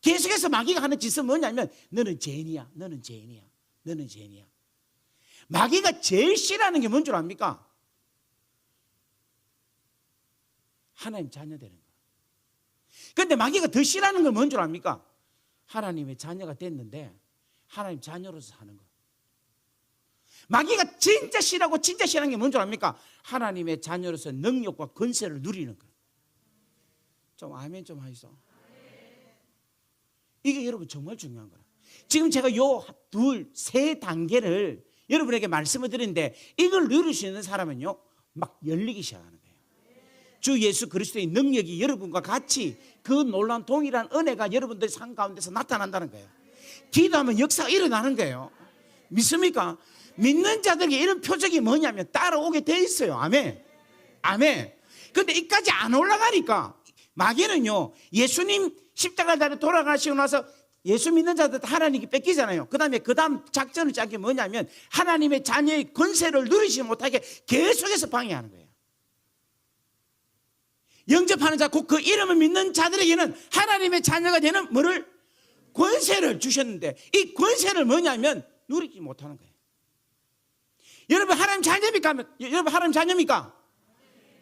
계속해서 마귀가 하는 짓은 뭐냐면 너는 죄인이야, 너는 죄인이야, 너는 죄인이야. 마귀가 제일 싫어하는 게 뭔 줄 압니까? 하나님 자녀 되는 거예요. 그런데 마귀가 더 싫어하는 건 뭔 줄 압니까? 하나님의 자녀가 됐는데 하나님 자녀로서 사는 거. 마귀가 진짜 싫어하고 진짜 싫어하는 게 뭔 줄 압니까? 하나님의 자녀로서 능력과 권세를 누리는 거예요. 좀 아멘 좀 하이소. 이게 여러분 정말 중요한 거예요. 지금 제가 요 둘, 세 단계를 여러분에게 말씀을 드리는데 이걸 누릴 수 있는 사람은요 막 열리기 시작하는 거예요. 주 예수 그리스도의 능력이 여러분과 같이 그 놀라운 동일한 은혜가 여러분들의 삶 가운데서 나타난다는 거예요. 기도하면 역사가 일어나는 거예요. 믿습니까? 믿는 자들에게 이런 표적이 뭐냐면 따라오게 돼 있어요. 아멘. 아멘. 근데 이까지 안 올라가니까 마귀는요 예수님 십자가 달에 돌아가시고 나서 예수 믿는 자들 하나님께 뺏기잖아요. 그 다음 작전을 짠 게 뭐냐면 하나님의 자녀의 권세를 누리지 못하게 계속해서 방해하는 거예요. 영접하는 자, 곧 그 이름을 믿는 자들에게는 하나님의 자녀가 되는 뭐를? 권세를 주셨는데 이 권세를 뭐냐면 누리지 못하는 거예요. 여러분 하나님 자녀입니까? 여러분 하나님 자녀입니까?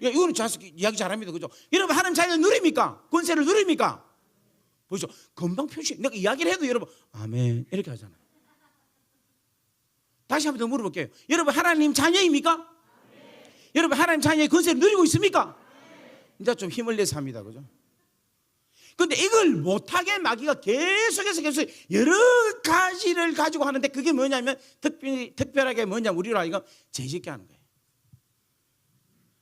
이거는 이야기 잘합니다. 그죠? 여러분 하나님 자녀를 누립니까? 권세를 누립니까? 보시죠. 금방 표시. 내가 이야기를 해도 여러분 아멘 이렇게 하잖아요. 다시 한번 더 물어볼게요. 여러분 하나님 자녀입니까? 아멘. 여러분 하나님 자녀의 권세를 누리고 있습니까? 아멘. 이제 좀 힘을 내서 합니다. 그죠? 근데 이걸 못하게 마귀가 계속해서 여러 가지를 가지고 하는데 그게 뭐냐면 특별하게 뭐냐면 우리로 하여금 죄짓게 하는 거예요.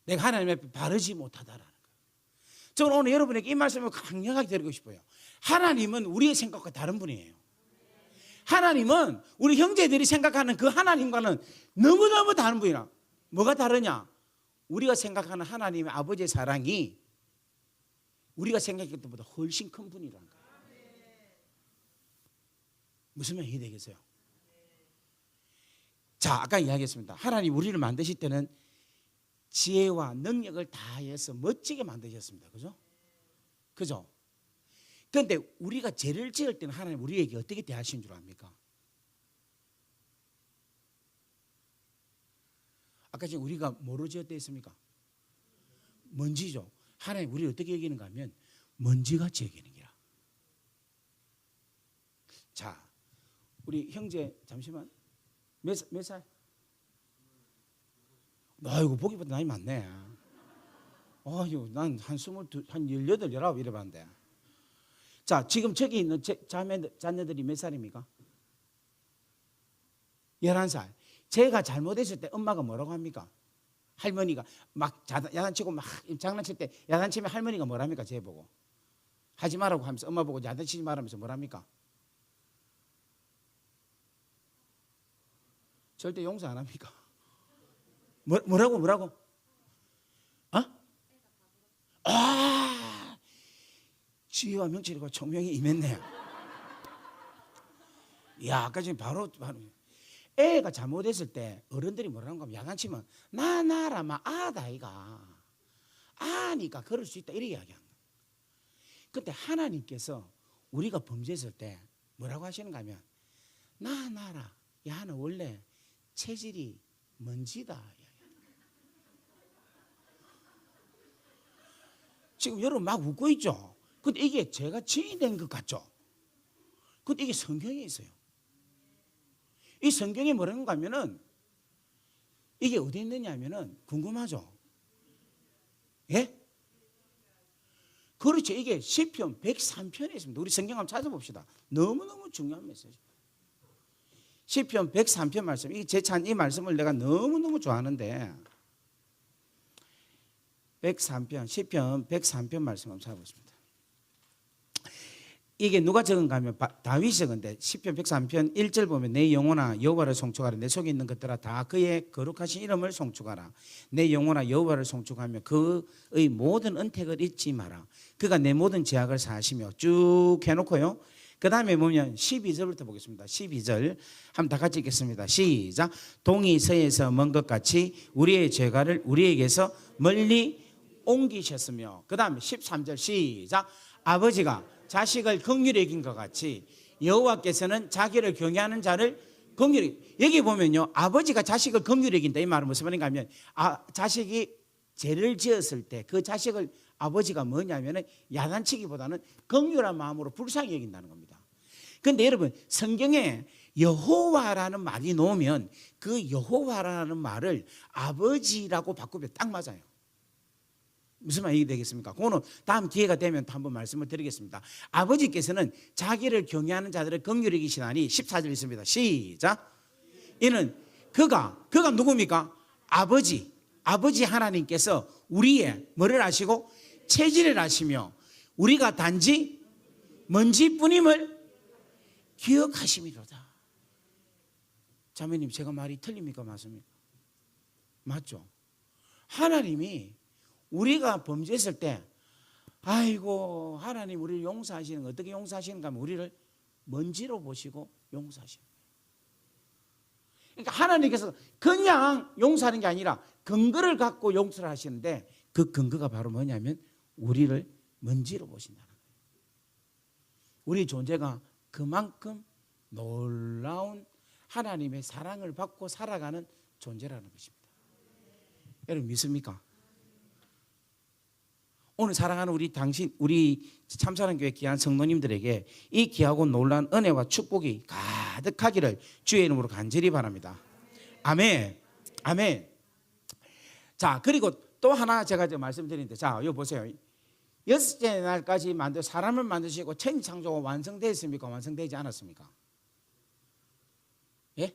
내가 하나님 앞에 바르지 못하다라는 거예요. 저는 오늘 여러분에게 이 말씀을 강력하게 드리고 싶어요. 하나님은 우리의 생각과 다른 분이에요. 하나님은 우리 형제들이 생각하는 그 하나님과는 너무너무 다른 분이라. 뭐가 다르냐? 우리가 생각하는 하나님의 아버지의 사랑이 우리가 생각했던 것보다 훨씬 큰 분이라는 거예요. 무슨 말이 되겠어요? 자, 아까 이야기했습니다. 하나님 우리를 만드실 때는 지혜와 능력을 다해서 멋지게 만드셨습니다. 그죠? 그죠? 그런데 우리가 죄를 지을 때는 하나님 우리에게 어떻게 대하시는 줄 압니까? 아까 지금 우리가 뭐로 지었다 했습니까? 먼지죠. 하나님 우리를 어떻게 여기는가 하면 먼지같이 여기는 거야. 자, 우리 형제 잠시만 몇 살? 아이고 보기보다 나이 많네. 아유, 난 한 22, 한 18, 19 이래 봤는데. 자, 지금 저기 있는 자녀들이 몇 살입니까? 11살. 제가 잘못했을 때 엄마가 뭐라고 합니까? 할머니가 막 야단치고 막 장난칠 때 야단치면 할머니가 뭐랍니까? 쟤 보고 하지 말라고 하면서 엄마 보고 야단치지 말라면서 뭐랍니까? 절대 용서 안 합니까? 뭐라고? 아, 지혜와 명철과 총명이 임했네요. 야, 아까 지금 바로 애가 잘못했을 때 어른들이 뭐라는 하면 야단치면 나라 막 아다 이가 아니까 그럴 수 있다 이렇게 이야기하는 거예요. 근데 하나님께서 우리가 범죄했을 때 뭐라고 하시는가 하면 나라 야는 원래 체질이 먼지다. 지금 여러분 막 웃고 있죠. 근데 이게 제가 증인된 것 같죠. 근데 이게 성경에 있어요. 이 성경에 뭐라는가 하면은 이게 어디 있느냐 하면은 궁금하죠. 예? 그렇죠. 이게 시편 103편에 있습니다. 우리 성경 한번 찾아봅시다. 너무너무 중요한 메시지. 시편 103편 말씀. 이 말씀을 내가 너무너무 좋아하는데 103편, 시편 103편 말씀 한번 찾아보겠습니다. 이게 누가 적은가 하면 다윗이 적은데 시편 103편 1절 보면 내 영혼아 여호와를 송축하라. 내 속에 있는 것들아 다 그의 거룩하신 이름을 송축하라. 내 영혼아 여호와를 송축하며 그의 모든 은택을 잊지 마라. 그가 내 모든 죄악을 사하시며 쭉 해놓고요. 그 다음에 보면 12절부터 보겠습니다. 12절 한번 다 같이 읽겠습니다. 시작. 동이 서에서 먼 것 같이 우리의 죄가를 우리에게서 멀리 옮기셨으며 그 다음에 13절 시작. 아버지가 자식을 긍휼히 여긴 것 같이 여호와께서는 자기를 경외하는 자를 긍휼히. 여기 보면요 아버지가 자식을 긍휼히 여긴다. 이 말은 무슨 말인가 하면 자식이 죄를 지었을 때 그 자식을 아버지가 뭐냐면은 야단치기보다는 긍휼한 마음으로 불쌍히 여긴다는 겁니다. 그런데 여러분 성경에 여호와라는 말이 나오면 그 여호와라는 말을 아버지라고 바꾸면 딱 맞아요. 무슨 말이 되겠습니까? 그거는 다음 기회가 되면 또 한번 말씀을 드리겠습니다. 아버지께서는 자기를 경외하는 자들을 긍휼히 여기시나니 14절 있습니다. 시작. 이는 그가 누굽니까? 아버지 하나님께서 우리의 뭐를 아시고 체질을 아시며 우리가 단지 먼지뿐임을 기억하심이로다. 자매님 제가 말이 틀립니까? 맞습니까? 맞죠? 하나님이 우리가 범죄했을 때 아이고 하나님 우리를 용서하시는 거 어떻게 용서하시는가 하면 우리를 먼지로 보시고 용서하시는 거예요. 그러니까 하나님께서 그냥 용서하는 게 아니라 근거를 갖고 용서를 하시는데 그 근거가 바로 뭐냐면 우리를 먼지로 보신다는 거예요. 우리 존재가 그만큼 놀라운 하나님의 사랑을 받고 살아가는 존재라는 것입니다. 여러분 믿습니까? 오늘 사랑하는 우리 참사랑교회 귀한 성도님들에게 이 귀하고 놀라운 은혜와 축복이 가득하기를 주의 이름으로 간절히 바랍니다. 아멘. 아멘. 자, 그리고 또 하나 제가 말씀드리는데, 자, 여기 보세요. 여섯째 날까지 사람을 만드시고 천지창조가 완성되었습니까? 완성되지 않았습니까? 예?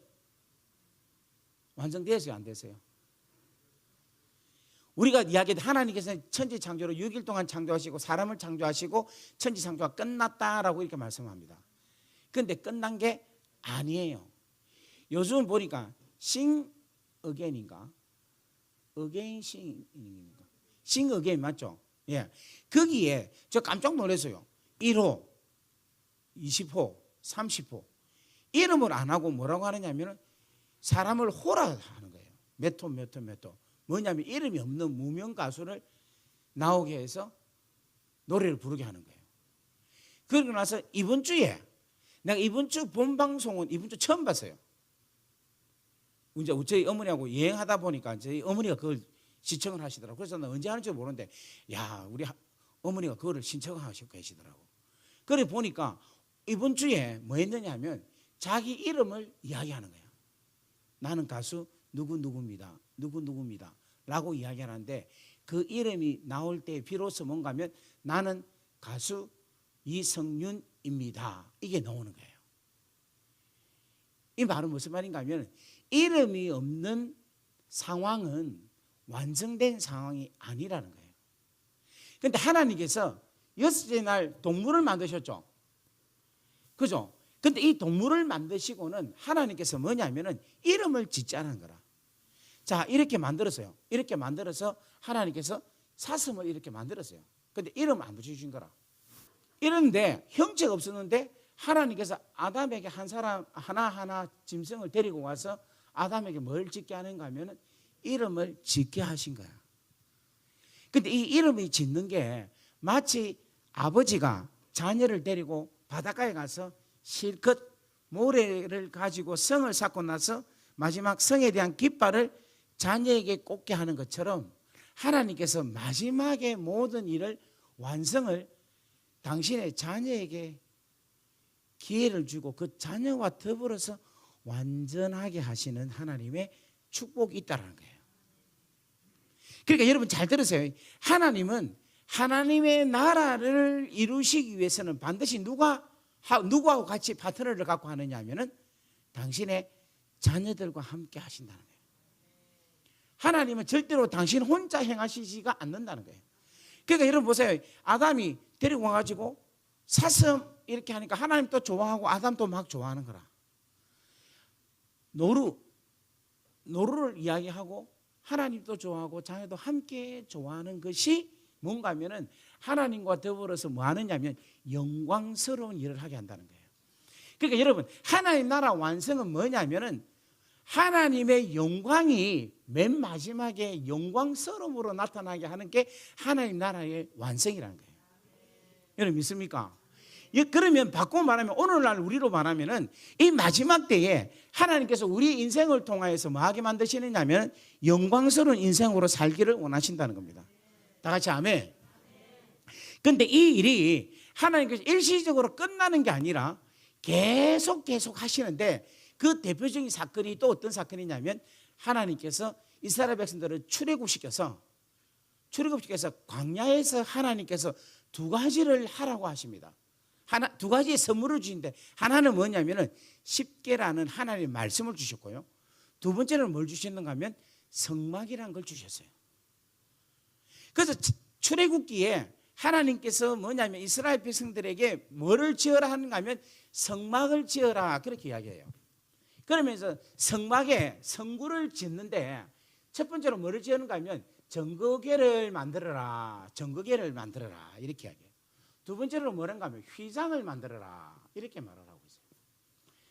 완성되었어요? 안 됐어요? 우리가 이야기한 하나님께서 천지창조로 6일 동안 창조하시고 사람을 창조하시고 천지창조가 끝났다라고 이렇게 말씀합니다. 그런데 끝난 게 아니에요. 요즘 보니까 싱어게인인가? 싱어게인 맞죠? 예. 거기에 저 깜짝 놀랐어요. 1호, 20호, 30호 이름을 안 하고 뭐라고 하느냐면 사람을 호라 하는 거예요. 몇 호. 뭐냐면 이름이 없는 무명 가수를 나오게 해서 노래를 부르게 하는 거예요. 그러고 나서 이번 주에 내가 이번 주 본 방송은 이번 주 처음 봤어요. 이제 저희 어머니하고 여행하다 보니까 저희 어머니가 그걸 시청을 하시더라고요. 그래서 나 언제 하는지 모르는데 야 우리 어머니가 그거를 신청하시고 계시더라고. 그래 보니까 이번 주에 뭐 했느냐 하면 자기 이름을 이야기하는 거예요. 나는 가수 누구입니다 라고 이야기하는데 그 이름이 나올 때 비로소 뭔가 하면 나는 가수 이성윤입니다 이게 나오는 거예요. 이 말은 무슨 말인가 하면 이름이 없는 상황은 완성된 상황이 아니라는 거예요. 그런데 하나님께서 여섯째 날 동물을 만드셨죠. 그죠? 근데 이 동물을 만드시고는 하나님께서 뭐냐면은 이름을 짓자는 거라. 자, 이렇게 만들었어요. 이렇게 만들어서 하나님께서 사슴을 이렇게 만들었어요. 근데 이름 안 붙여주신 거라. 이런데 형체가 없었는데 하나님께서 아담에게 한 사람 하나하나 짐승을 데리고 와서 아담에게 뭘 짓게 하는가 하면은 이름을 짓게 하신 거야. 근데 이 이름이 짓는 게 마치 아버지가 자녀를 데리고 바닷가에 가서 실컷 모래를 가지고 성을 쌓고 나서 마지막 성에 대한 깃발을 자녀에게 꽂게 하는 것처럼 하나님께서 마지막에 모든 일을 완성을 당신의 자녀에게 기회를 주고 그 자녀와 더불어서 완전하게 하시는 하나님의 축복이 있다는 거예요. 그러니까 여러분 잘 들으세요. 하나님은 하나님의 나라를 이루시기 위해서는 반드시 누구하고 같이 파트너를 갖고 하느냐 하면은 당신의 자녀들과 함께 하신다는 거예요. 하나님은 절대로 당신 혼자 행하시지가 않는다는 거예요. 그러니까 여러분 보세요. 아담이 데리고 와가지고 사슴 이렇게 하니까 하나님 또 좋아하고 아담도 막 좋아하는 거라. 노루를 이야기하고 하나님도 좋아하고 자녀도 함께 좋아하는 것이 뭔가 하면은 하나님과 더불어서 뭐 하느냐면 영광스러운 일을 하게 한다는 거예요. 그러니까 여러분 하나님 나라 완성은 뭐냐면은 하나님의 영광이 맨 마지막에 영광스러움으로 나타나게 하는 게 하나님 나라의 완성이라는 거예요. 여러분 믿습니까? 그러면 바꾸고 말하면 오늘날 우리로 말하면은 이 마지막 때에 하나님께서 우리 인생을 통하여서 뭐 하게 만드시느냐면 영광스러운 인생으로 살기를 원하신다는 겁니다. 다 같이 아멘. 근데 이 일이 하나님께서 일시적으로 끝나는 게 아니라 계속 하시는데, 그 대표적인 사건이 또 어떤 사건이냐면, 하나님께서 이스라엘 백성들을 출애굽시켜서 광야에서 하나님께서 두 가지를 하라고 하십니다. 두 가지의 선물을 주시는데, 하나는 뭐냐면은 십계라는 하나님의 말씀을 주셨고요, 두 번째는 뭘 주셨는가 하면 성막이라는 걸 주셨어요. 그래서 출애굽기에 하나님께서 뭐냐면 이스라엘 백성들에게 뭐를 지어라 하는가 하면 성막을 지어라, 그렇게 이야기해요. 그러면서 성막에 성구를 짓는데 첫 번째로 뭐를 지었는가 하면 정거궤를 만들어라, 이렇게 이야기해요. 두 번째로 뭐란가 하면 휘장을 만들어라, 이렇게 말을 하고 있어요.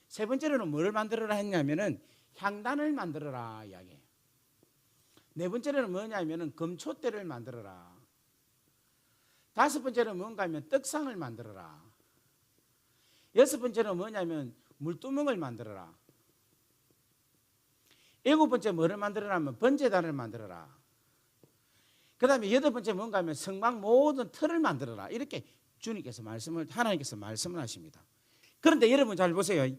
세 번째로는 뭐를 만들어라 했냐면은 향단을 만들어라 이야기해요. 네 번째로는 뭐냐면은 금촛대를 만들어라. 다섯 번째는 뭔가 하면 떡상을 만들어라. 여섯 번째는 뭐냐면 물두멍을 만들어라. 일곱 번째 뭐를 만들어라 하면 번제단을 만들어라. 그 다음에 여덟 번째 뭔가 하면 성막 모든 틀을 만들어라. 이렇게 하나님께서 말씀을 하십니다. 그런데 여러분 잘 보세요.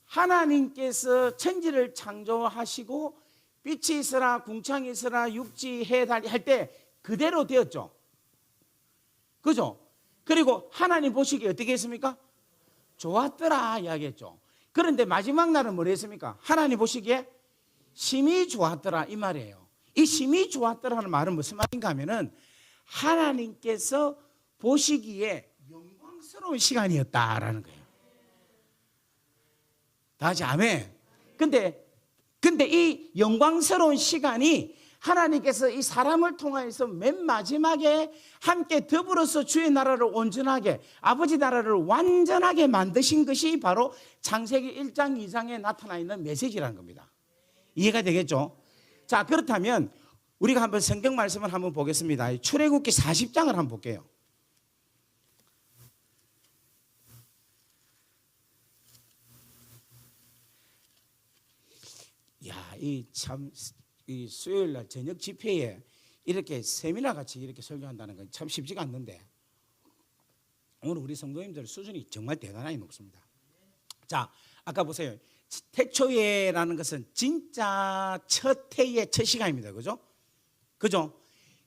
하나님께서 천지를 창조하시고 빛이 있으라 궁창이 있으라 육지 해 달 할 때 그대로 되었죠. 그죠? 그리고 하나님 보시기에 어떻게 했습니까? 좋았더라 이야기했죠. 그런데 마지막 날은 뭐라 했습니까? 하나님 보시기에 심히 좋았더라 이 말이에요. 이 심히 좋았더라는 말은 무슨 말인가 하면은 하나님께서 보시기에 영광스러운 시간이었다라는 거예요. 다 같이 아멘. 근데 이 영광스러운 시간이 하나님께서 이 사람을 통하여서 맨 마지막에 함께 더불어서 주의 나라를 온전하게, 아버지 나라를 완전하게 만드신 것이 바로 창세기 1장 2장에 나타나 있는 메시지라는 겁니다. 이해가 되겠죠? 자, 그렇다면 우리가 한번 성경 말씀을 한번 보겠습니다. 출애굽기 40장을 한번 볼게요. 야, 이 수요일 날 저녁 집회에 이렇게 세미나 같이 이렇게 설교한다는 건 참 쉽지가 않는데, 오늘 우리 성도님들 수준이 정말 대단하게 높습니다. 자, 아까 보세요. 태초예라는 것은 진짜 첫 해의 첫 시간입니다. 그죠?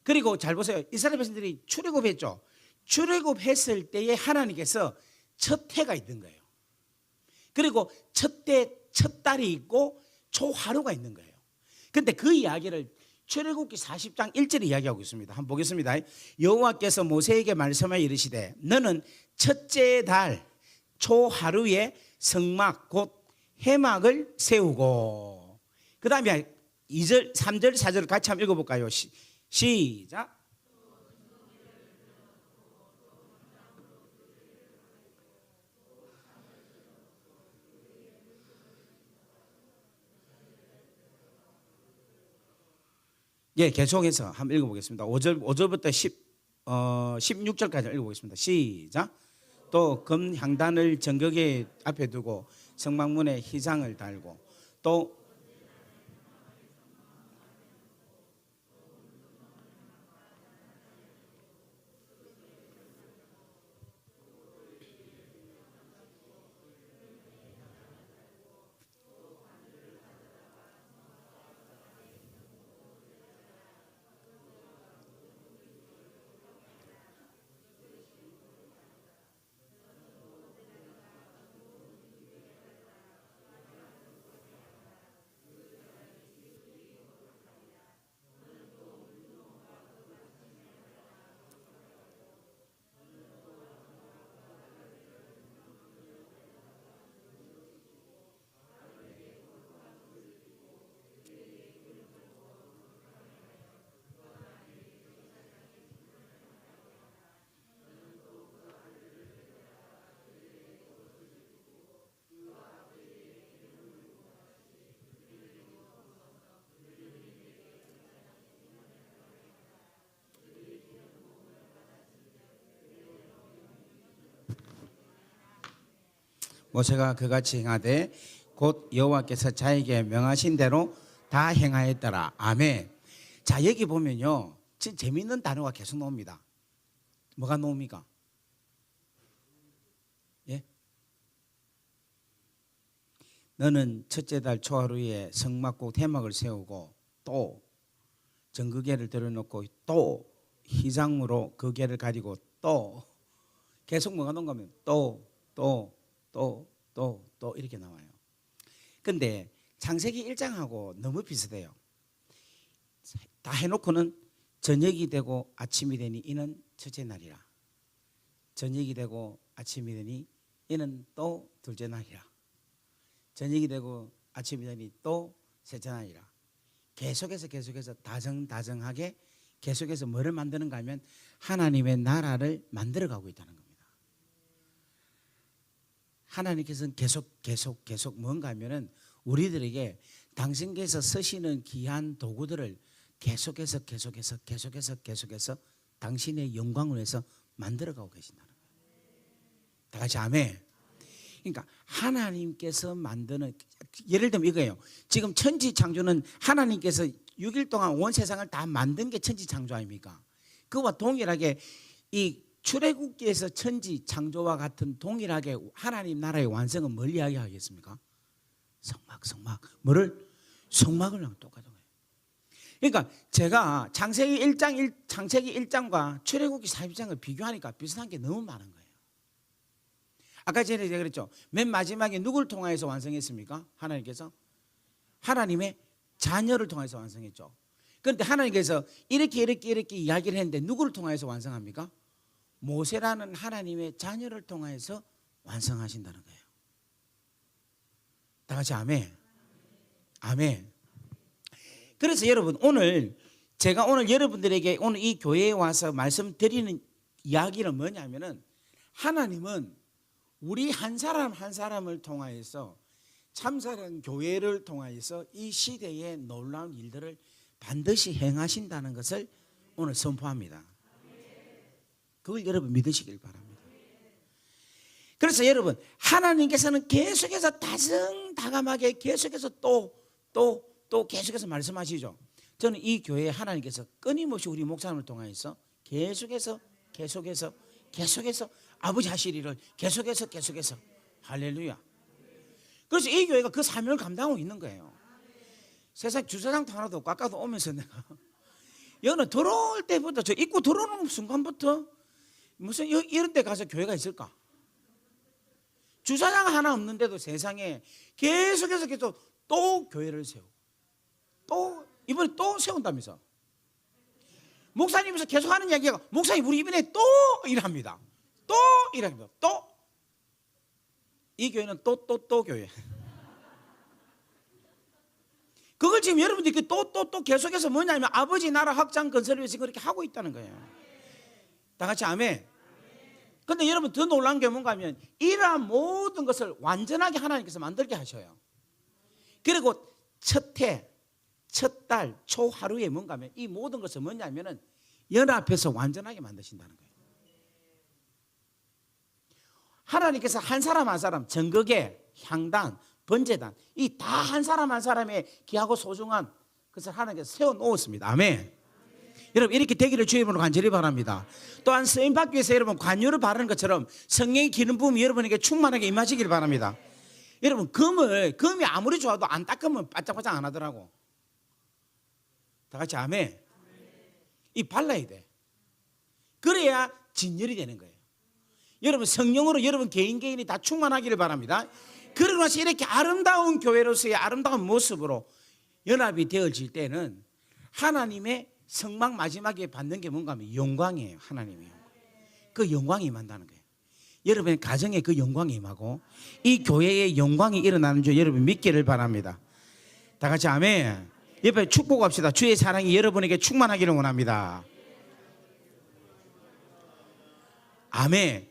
그리고 잘 보세요. 이스라엘 백성들이 출애굽했죠. 출애굽했을 때에 하나님께서 첫 해가 있는 거예요. 그리고 첫 달이 있고 초하루가 있는 거예요. 근데 그 이야기를 출애굽기 40장 1절에 이야기하고 있습니다. 한번 보겠습니다. 여호와께서 모세에게 말씀하여 이르시되 너는 첫째 달 초하루에 성막 곧 회막을 세우고, 그 다음에 2절, 3절, 4절 같이 한번 읽어볼까요? 시작. 예, 계속해서 한번 읽어보겠습니다. 5절부터 16절까지 읽어보겠습니다. 시작. 또 금향단을 정거궤 앞에 두고 성막문에 휘장을 달고, 또 모세가 그같이 행하되 곧 여호와께서 자에게 명하신 대로 다 행하였더라. 아멘. 자, 여기 보면요, 진짜 재미있는 단어가 계속 나옵니다. 뭐가 놓습니까? 예? 너는 첫째 달 초하루에 성막국 대막을 세우고 또 정그개를 들어놓고 또 희장으로 그 개를 가지고 또 계속 뭐가 놓은 거면 또 이렇게 나와요. 근데 창세기 1장하고 너무 비슷해요. 다 해놓고는 저녁이 되고 아침이 되니 이는 첫째 날이라. 저녁이 되고 아침이 되니 이는 또 둘째 날이라. 저녁이 되고 아침이 되니 또 셋째 날이라. 계속해서 다정하게 계속해서 뭐를 만드는가 하면 하나님의 나라를 만들어가고 있다는 겁니다. 하나님께서는 계속 뭔가 하면은 우리들에게 당신께서 쓰시는 귀한 도구들을 계속해서 당신의 영광을 위해서 만들어가고 계신다는 거예요. 다 같이 아멘. 그러니까 하나님께서 만드는, 예를 들면 이거예요. 지금 천지 창조는 하나님께서 6일 동안 온 세상을 다 만든 게 천지 창조 아닙니까? 그와 동일하게 이 출애굽기에서 천지 창조와 같은 동일하게 하나님 나라의 완성은 뭘 이야기하겠습니까? 성막. 뭐를? 성막을 똑같은 거예요. 그러니까 제가 창세기 1장과 출애굽기 40장을 비교하니까 비슷한 게 너무 많은 거예요. 아까 전에 제가 그랬죠. 맨 마지막에 누구를 통하여서 완성했습니까? 하나님께서 하나님의 자녀를 통해서 완성했죠. 그런데 하나님께서 이렇게 이야기를 했는데 누구를 통해서 완성합니까? 모세라는 하나님의 자녀를 통해서 완성하신다는 거예요. 다 같이 아멘. 아멘. 그래서 여러분 제가 오늘 여러분들에게 오늘 이 교회에 와서 말씀드리는 이야기는 뭐냐면은 하나님은 우리 한 사람 한 사람을 통하여서 참사랑 교회를 통하여서 이 시대의 놀라운 일들을 반드시 행하신다는 것을 오늘 선포합니다. 그걸 여러분 믿으시길 바랍니다. 그래서 여러분 하나님께서는 계속해서 다정다감하게 계속해서 또 계속해서 말씀하시죠. 저는 이 교회에 하나님께서 끊임없이 우리 목사님을 통하여서 계속해서 아버지 하실 일을 계속해서 할렐루야. 그래서 이 교회가 그 사명을 감당하고 있는 거예요. 세상 주차장도 하나도 없고 아까도 오면서 내가 여기는 들어올 때부터 저 입구 들어오는 순간부터 무슨 이런 데 가서 교회가 있을까? 주차장 하나 없는데도 세상에 계속해서 또 교회를 세우고 또 이번에 또 세운다면서 목사님께서 계속 하는 이야기가 목사님 우리 이번에 또 일합니다. 또 일합니다. 또 이 교회는 또 교회. 그걸 지금 여러분들이 또 계속해서 뭐냐면 아버지 나라 확장 건설을 위해서 그렇게 하고 있다는 거예요. 다 같이 아멘. 근데 여러분 더 놀라운 게 뭔가 하면 이러한 모든 것을 완전하게 하나님께서 만들게 하셔요. 그리고 첫 해, 첫 달, 초 하루에 뭔가 하면 이 모든 것을 뭐냐면은 연합해서 완전하게 만드신다는 거예요. 하나님께서 한 사람 한 사람 정극의 향단, 번제단 이 다 한 사람 한 사람의 귀하고 소중한 것을 하나님께서 세워놓았습니다. 아멘. 여러분 이렇게 되기를 주의 이름으로 간절히 바랍니다. 또한 쓰임 받기 위해서 여러분 관유를 바르는 것처럼 성령의 기름 부음이 여러분에게 충만하게 임하시길 바랍니다. 여러분 금이 아무리 좋아도 안 닦으면 바짝바짝 안 하더라고. 다 같이 아멘. 이 발라야 돼. 그래야 진열이 되는 거예요. 여러분 성령으로 여러분 개인이 다 충만하기를 바랍니다. 그러고 나서 이렇게 아름다운 교회로서의 아름다운 모습으로 연합이 되어질 때는 하나님의 성막 마지막에 받는 게 뭔가 하면 영광이에요. 하나님의 영광. 그 영광이 임한다는 거예요. 여러분의 가정에 그 영광이 임하고 이 교회의 영광이 일어나는 줄 여러분 믿기를 바랍니다. 다 같이 아멘. 옆에 축복합시다. 주의 사랑이 여러분에게 충만하기를 원합니다. 아멘.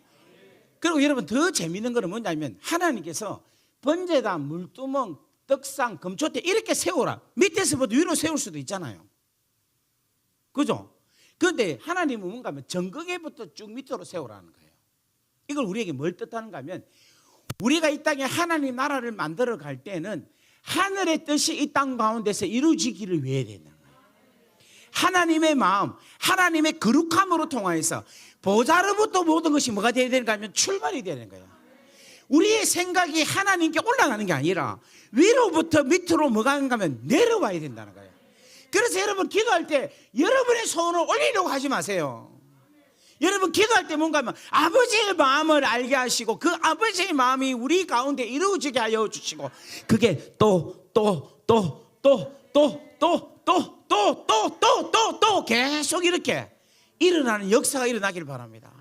그리고 여러분 더 재미있는 거는 뭐냐면 하나님께서 번제단, 물두멍, 떡상, 금초대 이렇게 세우라. 밑에서부터 위로 세울 수도 있잖아요. 그죠? 그런데 하나님은 뭔가 하면 정극에부터 쭉 밑으로 세우라는 거예요. 이걸 우리에게 뭘 뜻하는가 하면 우리가 이 땅에 하나님 나라를 만들어 갈 때는 하늘의 뜻이 이 땅 가운데서 이루어지기를 위해 된다는 거예요. 하나님의 마음, 하나님의 거룩함으로 통하여서 보좌로부터 모든 것이 뭐가 되어야 되는가 하면 출발이 되는 거예요. 우리의 생각이 하나님께 올라가는 게 아니라 위로부터 밑으로 뭐가 하는가 하면 내려와야 된다는 거예요. 그래서 여러분 기도할 때 여러분의 소원을 올리려고 하지 마세요. 여러분 기도할 때 뭔가 하면 아버지의 마음을 알게 하시고 그 아버지의 마음이 우리 가운데 이루어지게 하여 주시고 그게 또 계속 이렇게 일어나는 역사가 일어나길 바랍니다.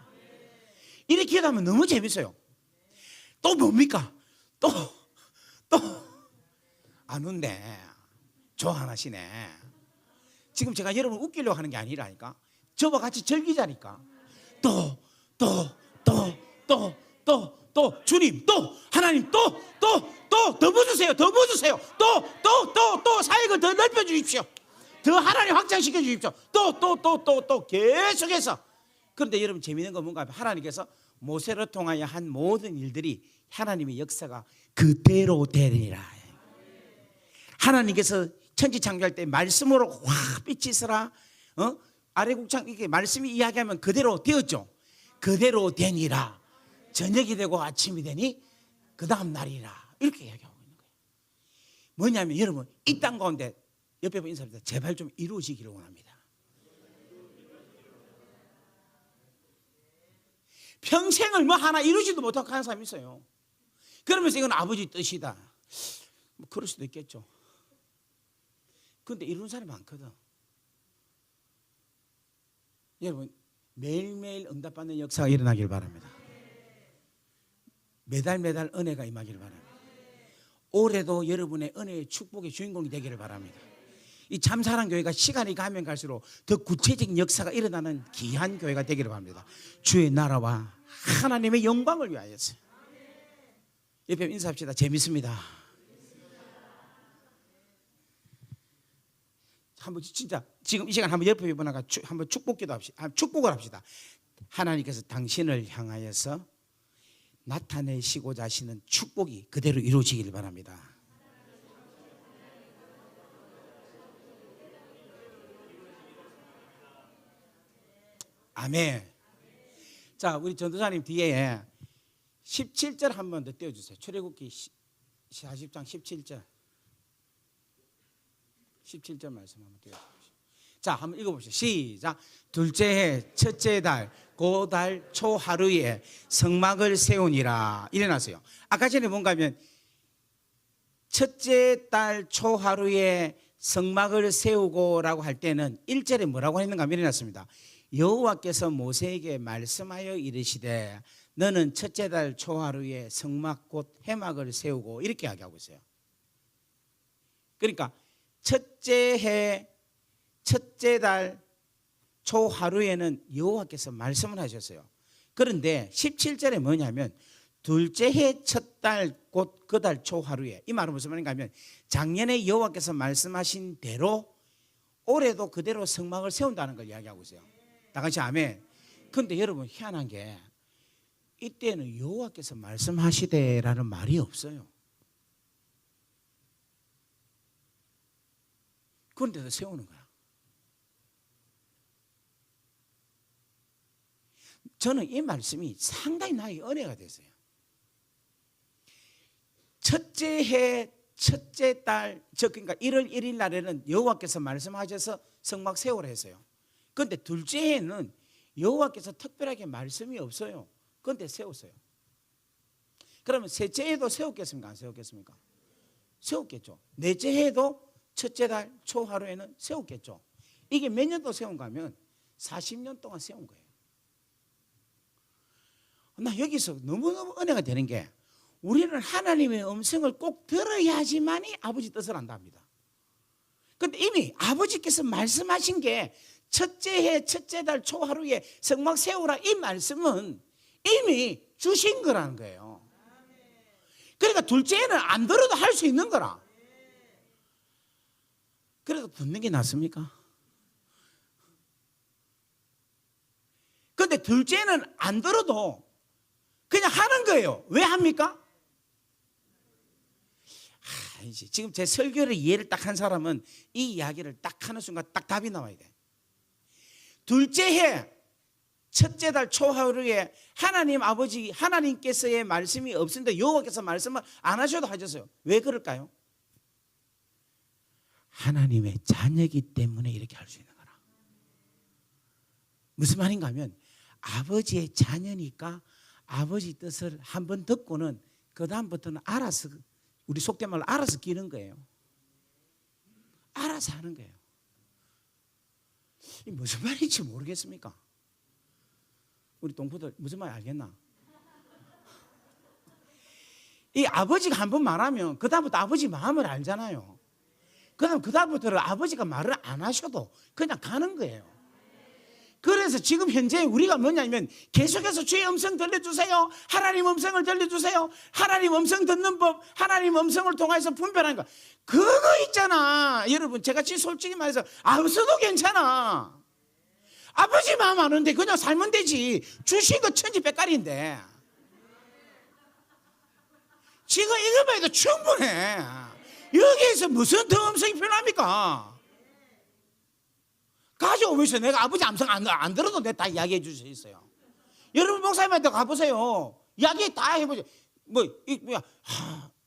이렇게 기도하면 너무 재밌어요. 또 뭡니까? 또 안 웃네. 좋아하시네. 지금 제가 여러분 웃기려고 하는 게 아니라니까. 저와 같이 즐기자니까. 또 주님 또 하나님 또 더 부어주세요. 더 부어주세요. 또 사역을 더 넓혀 주십시오. 더 하나님 확장시켜 주십시오. 또 계속해서. 그런데 여러분 재미있는 건 뭔가 하면 하나님께서 모세를 통하여 한 모든 일들이 하나님의 역사가 그대로 되리라. 하나님께서 천지 창조할 때 말씀으로 확 빛이 서라. 아래 국창 이렇게 말씀이 이야기하면 그대로 되었죠. 그대로 되니라. 저녁이 되고 아침이 되니 그 다음 날이라. 이렇게 이야기하고 있는 거예요. 뭐냐면 여러분 이 땅 가운데 옆에 본 인사합니다. 제발 좀 이루어지기를 원합니다. 평생을 뭐 하나 이루지도 못하고 하는 사람이 있어요. 그러면서 이건 아버지 뜻이다. 뭐 그럴 수도 있겠죠. 그런데 이루는 사람이 많거든. 여러분 매일매일 응답받는 역사가 일어나길 바랍니다. 매달 은혜가 임하길 바랍니다. 올해도 여러분의 은혜의 축복의 주인공이 되기를 바랍니다. 이 참사랑 교회가 시간이 가면 갈수록 더 구체적인 역사가 일어나는 귀한 교회가 되기를 바랍니다. 주의 나라와 하나님의 영광을 위하여서. 옆에 인사합시다. 재밌습니다. 한번 진짜 지금 이 시간 한번 옆에 보나가 한번 축복기도 합시다. 축복을 합시다. 하나님께서 당신을 향하여서 나타내시고자 하시는 축복이 그대로 이루어지길 바랍니다. 아멘. 자, 우리 전도사님 뒤에 17절 한 번 더 띄워주세요. 출애굽기 40장 17절. 17절 말씀 한번 띄워주세요. 자, 한번 읽어봅시다. 시작. 둘째 해 첫째 달 그 달 초 하루에 성막을 세우니라. 일어나세요. 아까 전에 뭔가 하면 첫째 달 초 하루에 성막을 세우고라고 할 때는 1절에 뭐라고 했는가 하면 일어났습니다. 여호와께서 모세에게 말씀하여 이르시되 너는 첫째 달 초하루에 성막 곧 해막을 세우고 이렇게 이야기하고 있어요. 그러니까 첫째 해 첫째 달 초하루에는 여호와께서 말씀을 하셨어요. 그런데 17절에 뭐냐면 둘째 해 첫 달 곧 그 달 초하루에, 이 말은 무슨 말인가 하면 작년에 여호와께서 말씀하신 대로 올해도 그대로 성막을 세운다는 걸 이야기하고 있어요. 다 같이 아멘. 그런데 여러분 희한한 게 이때는 여호와께서 말씀하시되라는 말이 없어요. 그런데도 세우는 거야. 저는 이 말씀이 상당히 나에게 은혜가 됐어요. 첫째 해 첫째 달, 그러니까 1월 1일 날에는 여호와께서 말씀하셔서 성막 세우라 했어요. 그런데 둘째 해는 여호와께서 특별하게 말씀이 없어요. 그런데 세웠어요. 그러면 셋째 해도 세웠겠습니까? 안 세웠겠습니까? 세웠겠죠. 넷째 해도 첫째 달 초하루에는 세웠겠죠. 이게 몇 년도 세운가 하면 40년 동안 세운 거예요. 나 여기서 너무너무 은혜가 되는 게 우리는 하나님의 음성을 꼭 들어야지만이 아버지 뜻을 안답니다. 그런데 이미 아버지께서 말씀하신 게 첫째 해 첫째 달 초하루에 성막 세우라, 이 말씀은 이미 주신 거라는 거예요. 그러니까 둘째 해는 안 들어도 할 수 있는 거라. 그래도 듣는 게 낫습니까? 그런데 둘째는 안 들어도 그냥 하는 거예요. 왜 합니까? 이제 지금 제 설교를 이해를 딱 한 사람은 이 이야기를 딱 하는 순간 딱 답이 나와야 돼. 둘째 해 첫째 달 초하루에 하나님 아버지 하나님께서의 말씀이 없는데 여호와께서 말씀을 안 하셔도 하셨어요. 왜 그럴까요? 하나님의 자녀이기 때문에 이렇게 할 수 있는 거라. 무슨 말인가 하면 아버지의 자녀니까 아버지 뜻을 한번 듣고는 그 다음부터는 알아서, 우리 속된 말로 알아서 끼는 거예요. 알아서 하는 거예요. 이 무슨 말인지 모르겠습니까? 우리 동포들 무슨 말 알겠나? 이 아버지가 한번 말하면 그 다음부터 아버지 마음을 알잖아요. 그 다음부터는 아버지가 말을 안 하셔도 그냥 가는 거예요. 그래서 지금 현재 우리가 뭐냐면 계속해서 주의 음성 들려주세요. 하나님 음성을 들려주세요. 하나님 음성 듣는 법, 하나님 음성을 통해서 분별하는 거. 그거 있잖아. 여러분, 제가 지금 솔직히 말해서 없어도 괜찮아. 아버지 마음 아는데 그냥 살면 되지. 주신 거 천지백갈인데. 지금 이것만 해도 충분해. 여기에서 무슨 더 음성이 필요합니까? 가져오면서 내가 아버지 음성 안 들어도 내가 다 이야기해 줄 수 있어요. 여러분 목사님한테 가보세요. 이야기 다 해보세요.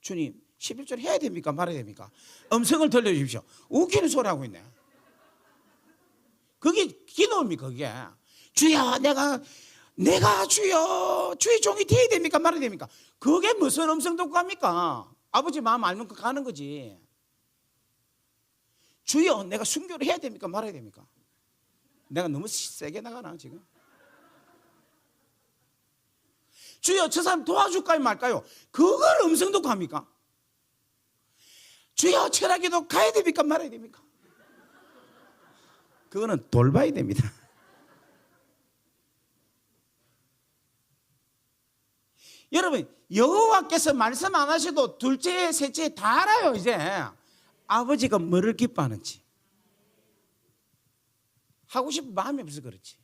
주님 11절 해야 됩니까 말아야 됩니까? 음성을 들려주십시오. 웃기는 소리 하고 있네. 그게 기도입니까 그게? 주여 내가 주여 주의 종이 되어야 됩니까 말아야 됩니까? 그게 무슨 음성 듣고 합니까? 아버지 마음 알면 가는 거지. 주여 내가 순교를 해야 됩니까 말아야 됩니까? 내가 너무 세게 나가나 지금? 주여 저 사람 도와줄까요 말까요? 그걸 음성 듣고 합니까? 주여 철학에도 가야 됩니까 말아야 됩니까? 그거는 돌봐야 됩니다. 여러분 여호와께서 말씀 안 하셔도 둘째 셋째 다 알아요. 이제 아버지가 뭐를 기뻐하는지 하고 싶은 마음이 없어서 그렇지.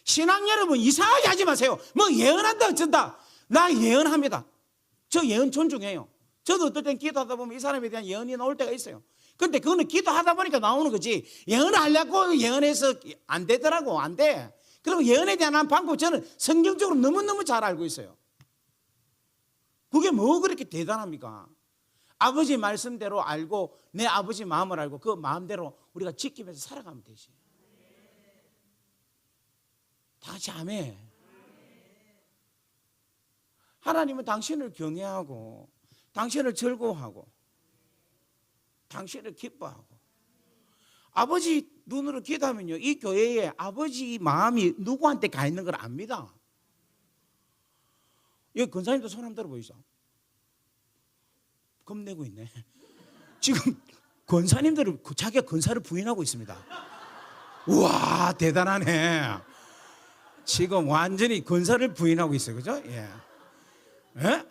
신앙 여러분 이상하게 하지 마세요. 뭐 예언한다 어쩐다. 나 예언합니다. 저 예언 존중해요. 저도 어떨 땐 기도하다 보면 이 사람에 대한 예언이 나올 때가 있어요. 근데 그거는 기도하다 보니까 나오는 거지. 예언하려고 예언해서 안 되더라고. 안 돼. 그리고 예언에 대한 방법 저는 성경적으로 너무너무 잘 알고 있어요. 그게 뭐 그렇게 대단합니까? 아버지 말씀대로 알고 내 아버지 마음을 알고 그 마음대로 우리가 지키면서 살아가면 되지. 다 같이 아멘. 하나님은 당신을 경외하고 당신을 즐거워하고 당신을 기뻐하고 아버지 눈으로 기도하면요 이 교회에 아버지 마음이 누구한테 가 있는 걸 압니다. 여기 권사님도 손 한번 들어보이죠. 겁내고 있네. 지금 권사님들은 자기가 권사를 부인하고 있습니다. 우와 대단하네. 지금 완전히 권사를 부인하고 있어요. 그죠? 예. 예?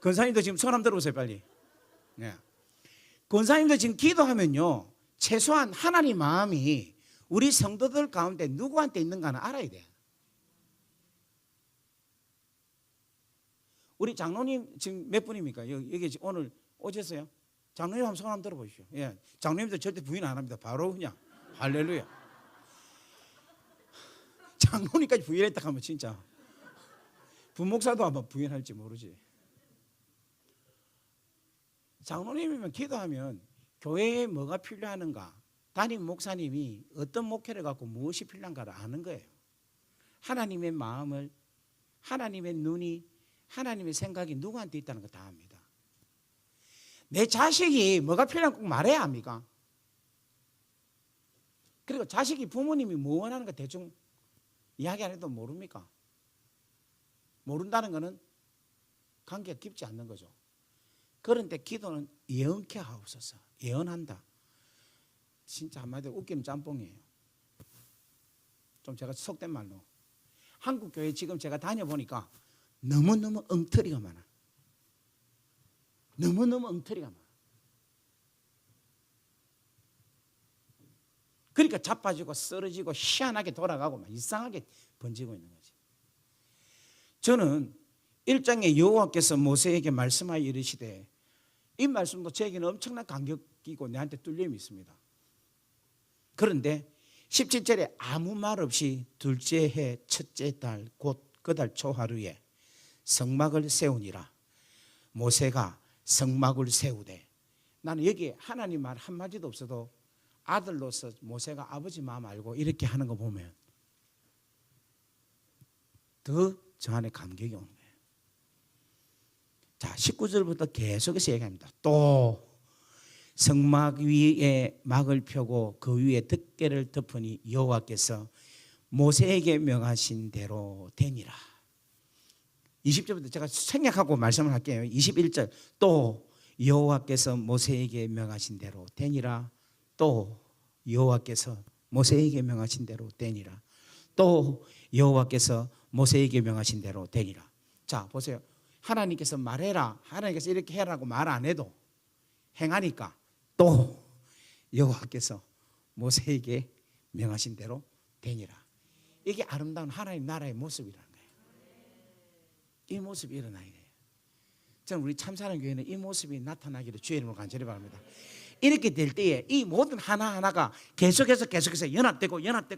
권사님도 지금 손 한번 들어보세요 빨리. 예. 권사님도 지금 기도하면요 최소한 하나님 마음이 우리 성도들 가운데 누구한테 있는가는 알아야 돼. 우리 장로님 지금 몇 분입니까? 여기 오늘 오셨어요? 장로님 한번 손 한번 들어보십시오. 예, 장로님들 절대 부인 안 합니다. 바로 그냥 할렐루야. 장로님까지 부인했다 하면 진짜 부목사도 아마 부인할지 모르지. 장로님이면 기도하면 교회에 뭐가 필요하는가, 담임 목사님이 어떤 목회를 갖고 무엇이 필요한가를 아는 거예요. 하나님의 마음을, 하나님의 눈이, 하나님의 생각이 누구한테 있다는 거 다 압니다. 내 자식이 뭐가 필요한가 꼭 말해야 합니까? 그리고 자식이 부모님이 뭐 원하는 거 대충 이야기 안 해도 모릅니까? 모른다는 거는 관계가 깊지 않는 거죠. 그런데 기도는 예언케 하옵소서. 예언한다. 진짜 한마디로 웃기는 짬뽕이에요. 좀 제가 속된 말로. 한국 교회 지금 제가 다녀보니까 너무너무 엉터리가 많아. 너무너무 엉터리가 많아. 그러니까 자빠지고 쓰러지고 희한하게 돌아가고 막 이상하게 번지고 있는 거지. 저는 1장에 여호와께서 모세에게 말씀하여 이르시되, 이 말씀도 저에게는 엄청난 감격이고 내한테 뚫림이 있습니다. 그런데 17절에 아무 말 없이 둘째 해 첫째 달 곧 그 달 초하루에 성막을 세우니라. 모세가 성막을 세우되, 나는 여기에 하나님 말 한마디도 없어도 아들로서 모세가 아버지 마음 알고 이렇게 하는 거 보면 더 저 안에 감격이 오는 거예요. 자, 19절부터 계속해서 얘기합니다. 또 성막 위에 막을 펴고 그 위에 덮개를 덮으니 여호와께서 모세에게 명하신 대로 되니라. 20절부터 제가 생략하고 말씀을 할게요. 21절, 또 여호와께서 모세에게 명하신 대로 되니라. 또 여호와께서 모세에게 명하신 대로 되니라. 또 여호와께서 모세에게 명하신 대로 되니라. 자, 보세요. 하나님께서 말해라, 하나님께서 이렇게 해라고 말 안 해도 행하니까 또 여호와께서 모세에게 명하신 대로 되니라. 이게 아름다운 하나님 나라의 모습이라는 거예요. 이 모습이 일어나야 돼요. 저는 우리 참사랑교회는 이 모습이 나타나기를 주의 이름으로 간절히 바랍니다. 이렇게 될 때에 이 모든 하나하나가 계속해서 연합되고 연합될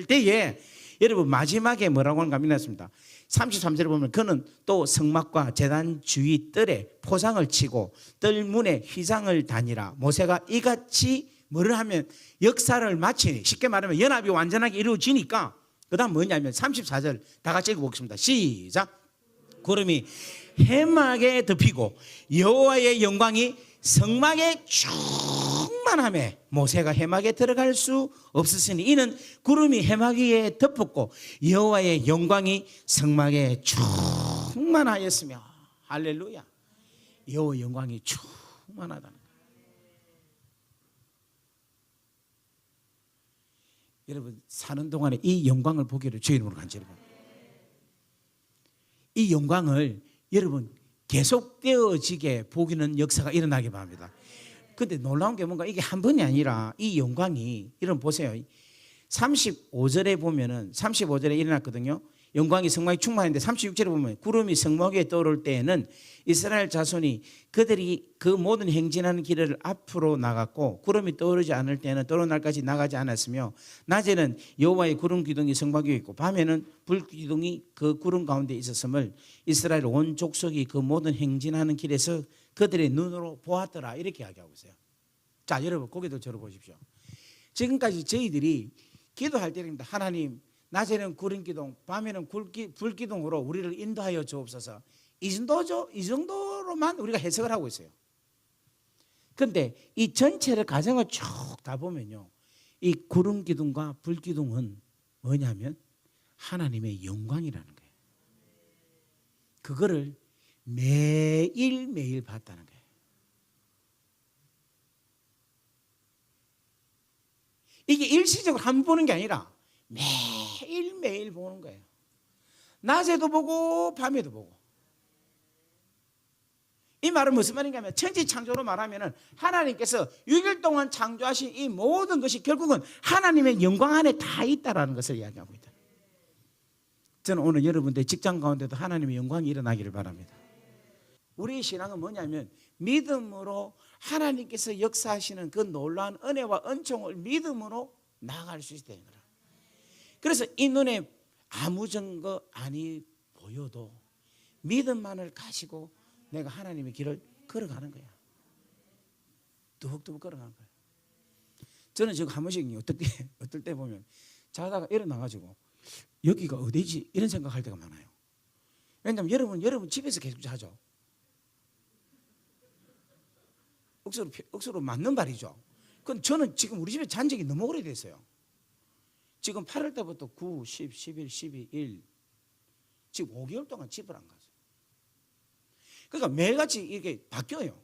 때에 여러분 마지막에 뭐라고 하는가 믿었습니다. 33절에 보면 그는 또 성막과 제단 주위 뜰에 포상을 치고 뜰 문에 휘장을 다니라. 모세가 이같이 뭐를 하면 역사를 마치니, 쉽게 말하면 연합이 완전하게 이루어지니까 그 다음 뭐냐면 34절 다 같이 읽어보겠습니다. 시작. 구름이 해막에 덮이고 여호와의 영광이 성막에 충만하며 모세가 해막에 들어갈 수 없었으니 이는 구름이 해막 위에 덮었고 여호와의 영광이 성막에 충만하였으며. 할렐루야. 여호와의 영광이 충만하다는 거예요. 여러분 사는 동안에 이 영광을 보기를 주의 이름으로 간절히 바랍니다. 이 영광을 여러분 계속되어지게 보기는 역사가 일어나기 바랍니다. 그런데 놀라운 게 뭔가 이게 한 번이 아니라 이 영광이, 여러분 보세요. 35절에 보면은 35절에 일어났거든요. 영광이 성막에 충만했는데 36절에 보면 구름이 성막 위에 떠오를 때에는 이스라엘 자손이 그들이 그 모든 행진하는 길을 앞으로 나갔고 구름이 떠오르지 않을 때는 떠오르는 날까지 나가지 않았으며 낮에는 여호와의 구름 기둥이 성막 위에 있고 밤에는 불 기둥이 그 구름 가운데 있었음을 이스라엘 온 족속이 그 모든 행진하는 길에서 그들의 눈으로 보았더라. 이렇게 이야기하고 있어요. 자, 여러분 고개들 저러 보십시오. 지금까지 저희들이 기도할 때입니다. 하나님, 낮에는 구름 기둥, 밤에는 불 기둥으로 우리를 인도하여 주옵소서. 이 정도죠. 이 정도로만 우리가 해석을 하고 있어요. 그런데 이 전체를 가정을 쭉 다 보면요, 이 구름 기둥과 불 기둥은 뭐냐면 하나님의 영광이라는 거예요. 그거를 매일매일 봤다는 거예요. 이게 일시적으로 한 번 보는 게 아니라 매일매일 보는 거예요. 낮에도 보고 밤에도 보고. 이 말은 무슨 말인가 하면 천지창조로 말하면 하나님께서 6일 동안 창조하신 이 모든 것이 결국은 하나님의 영광 안에 다 있다는 것을 이야기하고 있다. 저는 오늘 여러분들 직장 가운데도 하나님의 영광이 일어나기를 바랍니다. 우리의 신앙은 뭐냐면 믿음으로 하나님께서 역사하시는 그 놀라운 은혜와 은총을 믿음으로 나아갈 수 있다는 거라. 그래서 이 눈에 아무 증거 아니 보여도 믿음만을 가지고 내가 하나님의 길을 걸어가는 거야. 뚜벅뚜벅 걸어가는 거야. 저는 지금 한 번씩 어떨 때 보면 자다가 일어나가지고 여기가 어디지 이런 생각할 때가 많아요. 왜냐하면 여러분 집에서 계속 자죠. 억수로 맞는 말이죠. 그건 저는 지금 우리 집에 잔 적이 너무 오래됐어요. 지금 8월 때부터 9, 10, 11, 12, 1 지금 5개월 동안 집을 안 갔어요. 그러니까 매일같이 이렇게 바뀌어요.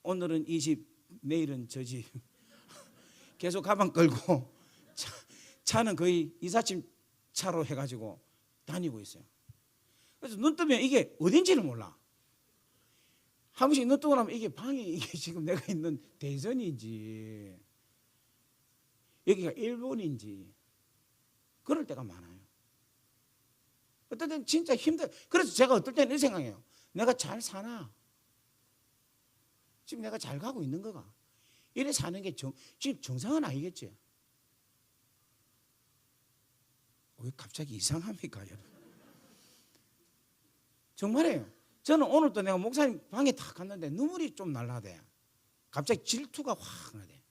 오늘은 이 집, 내일은 저 집. 계속 가방 끌고 차는 거의 이삿짐 차로 해가지고 다니고 있어요. 그래서 눈 뜨면 이게 어딘지를 몰라. 한 번씩 눈 뜨고 나면 이게 방이 이게 지금 내가 있는 대전인지 여기가 일본인지 그럴 때가 많아요. 어떨 때는 진짜 힘들어요. 그래서 제가 어떨 때는 이 생각해요. 내가 잘 사나? 지금 내가 잘 가고 있는 거가? 이래 사는 게 지금 정상은 아니겠지? 왜 갑자기 이상합니까, 여러분? 정말이에요. 저는 오늘도 내가 목사님 방에 탁 갔는데 눈물이 좀 날라대. 갑자기 질투가 확 나대.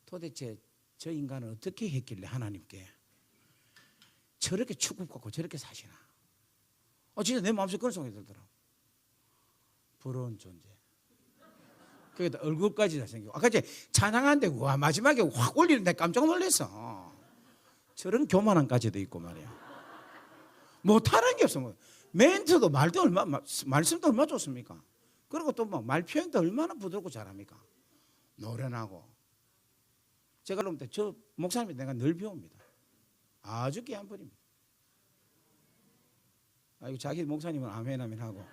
도대체 저 인간은 어떻게 했길래 하나님께 저렇게 축복받고 저렇게 사시나? 진짜 내 마음속에 그런 생각이 들더라고. 부러운 존재. 그게 얼굴까지 잘생기고. 아까 이제 찬양하는데 와 마지막에 확 올리는데 깜짝 놀랐어. 저런 교만함까지도 있고 말이야. 못하는 게 없어. 뭐. 멘트도 말씀도 얼마나 좋습니까? 그리고 또 막 말 표현도 얼마나 부드럽고 잘합니까? 노련하고. 제가 그럴 때 저 목사님이 내가 늘 배웁니다. 아주 귀한 분입니다. 아이고 자기 목사님은 아멘 아멘 하고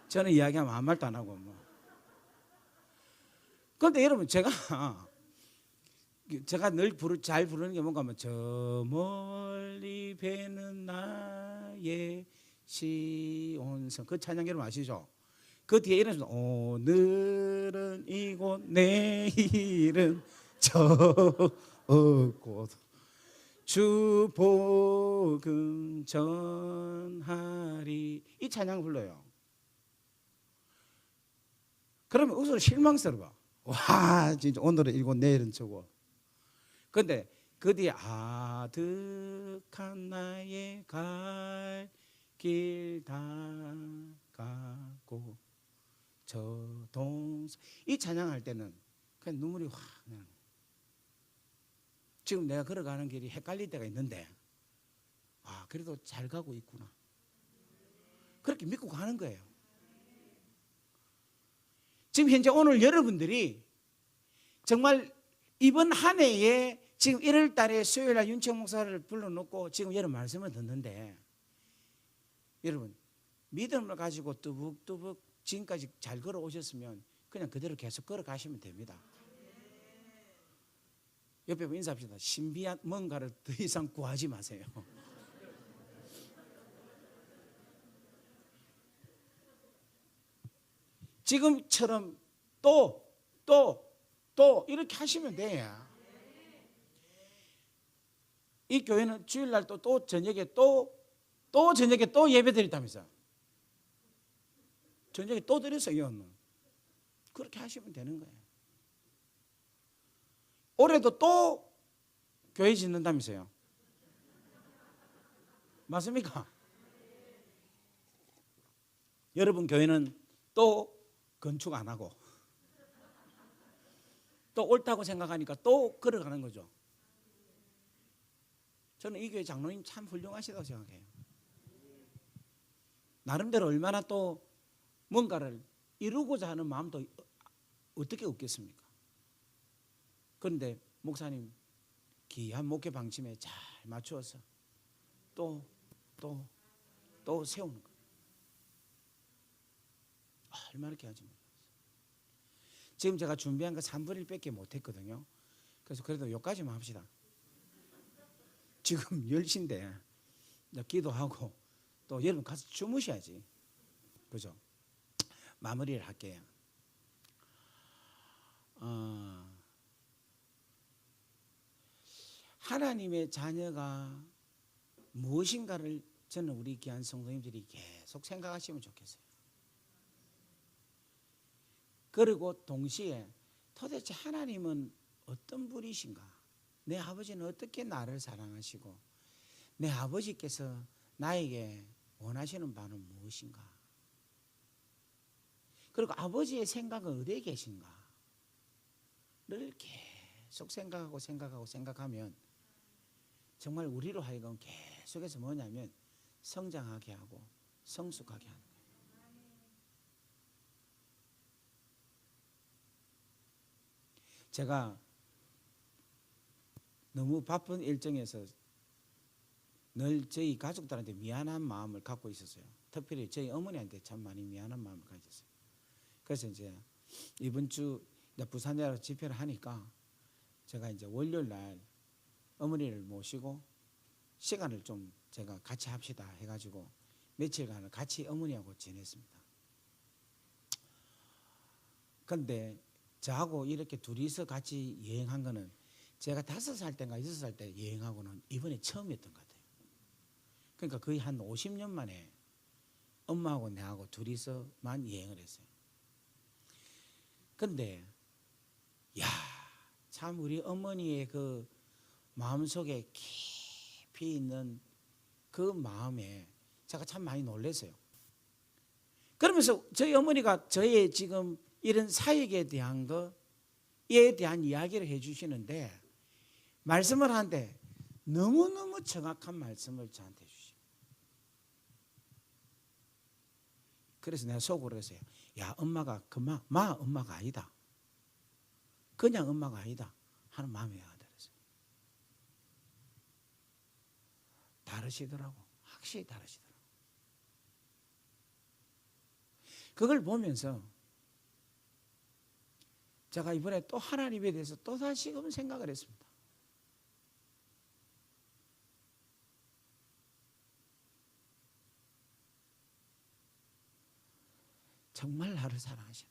저는 이야기하면 아무 말도 안 하고 뭐. 그런데 여러분 제가 늘 잘 부르는 게 뭔가 하면 저 멀리 배는 나의 시온성 그 찬양 여러분 아시죠? 그 뒤에 이런 오늘은 이곳 내일은 저곳 주 복음 전하리 이 찬양 불러요. 그러면 우선 실망스러워. 와 진짜 오늘은 이곳 내일은 저곳. 그런데 그 뒤에 아득한 나의 갈 길 다가고 저 동산 이 찬양할 때는 그냥 눈물이 확 나는 거예요. 지금 내가 걸어가는 길이 헷갈릴 때가 있는데 그래도 잘 가고 있구나. 그렇게 믿고 가는 거예요. 지금 현재 오늘 여러분들이 정말 이번 한 해에 지금 1월 달에 수요일 날 윤청 목사를 불러놓고 지금 여러분 말씀을 듣는데 여러분 믿음을 가지고 뚜벅뚜벅 지금까지 잘 걸어오셨으면 그냥 그대로 계속 걸어가시면 됩니다. 옆에 인사합시다. 신비한 뭔가를 더 이상 구하지 마세요. 지금처럼 또 이렇게 하시면 돼요. 이 교회는 주일날 또 저녁에 저녁에 또 예배 드린다면서. 저녁에 또 드렸어요. 그렇게 하시면 되는 거예요. 올해도 또 교회 짓는다면서요. 맞습니까? 여러분 교회는 또 건축 안 하고 또 옳다고 생각하니까 또 걸어가는 거죠. 저는 이 교회 장로님 참 훌륭하시다고 생각해요. 나름대로 얼마나 또 뭔가를 이루고자 하는 마음도 어떻게 없겠습니까? 그런데 목사님 귀한 목회 방침에 잘 맞추어서 또 세우는 거예요. 얼마나 귀한지 몰라요. 지금 제가 준비한 거 3분의 1밖에 못했거든요. 그래서 그래도 여기까지만 합시다. 지금 10시인데 기도하고 또 여러분 가서 주무셔야지. 그죠? 마무리를 할게요. 하나님의 자녀가 무엇인가를 저는 우리 귀한 성도님들이 계속 생각하시면 좋겠어요. 그리고 동시에 도대체 하나님은 어떤 분이신가? 내 아버지는 어떻게 나를 사랑하시고 내 아버지께서 나에게 원하시는 바는 무엇인가? 그리고 아버지의 생각은 어디에 계신가? 를 계속 생각하면 정말 우리로 하여금 계속해서 뭐냐면 성장하게 하고 성숙하게 하는 거예요. 제가 너무 바쁜 일정에서 늘 저희 가족들한테 미안한 마음을 갖고 있었어요. 특별히 저희 어머니한테 참 많이 미안한 마음을 가졌어요. 그래서 이제 이번 주 부산에 가서 집회를 하니까 제가 이제 월요일 날 어머니를 모시고 시간을 좀 제가 같이 합시다 해가지고 며칠간을 같이 어머니하고 지냈습니다. 그런데 저하고 이렇게 둘이서 같이 여행한 거는 제가 5살 때인가 6살 때 여행하고는 이번에 처음이었던 것 같아요. 그러니까 거의 한 50년 만에 엄마하고 내하고 둘이서만 여행을 했어요. 근데 야, 참 우리 어머니의 그 마음속에 깊이 있는 그 마음에 제가 참 많이 놀랐어요. 그러면서 저희 어머니가 저의 지금 이런 사역에 대한 거에 대한 이야기를 해주시는데 말씀을 하는데 너무너무 정확한 말씀을 저한테 해주시고, 그래서 내가 속으로 그랬어요. 야, 엄마가 엄마가 아니다. 그냥 엄마가 아니다 하는 마음이 와야 그랬어요. 다르시더라고. 확실히 다르시더라고. 그걸 보면서 제가 이번에 또 하나님에 대해서 또 다시금 생각을 했습니다. 정말 나를 사랑하시네.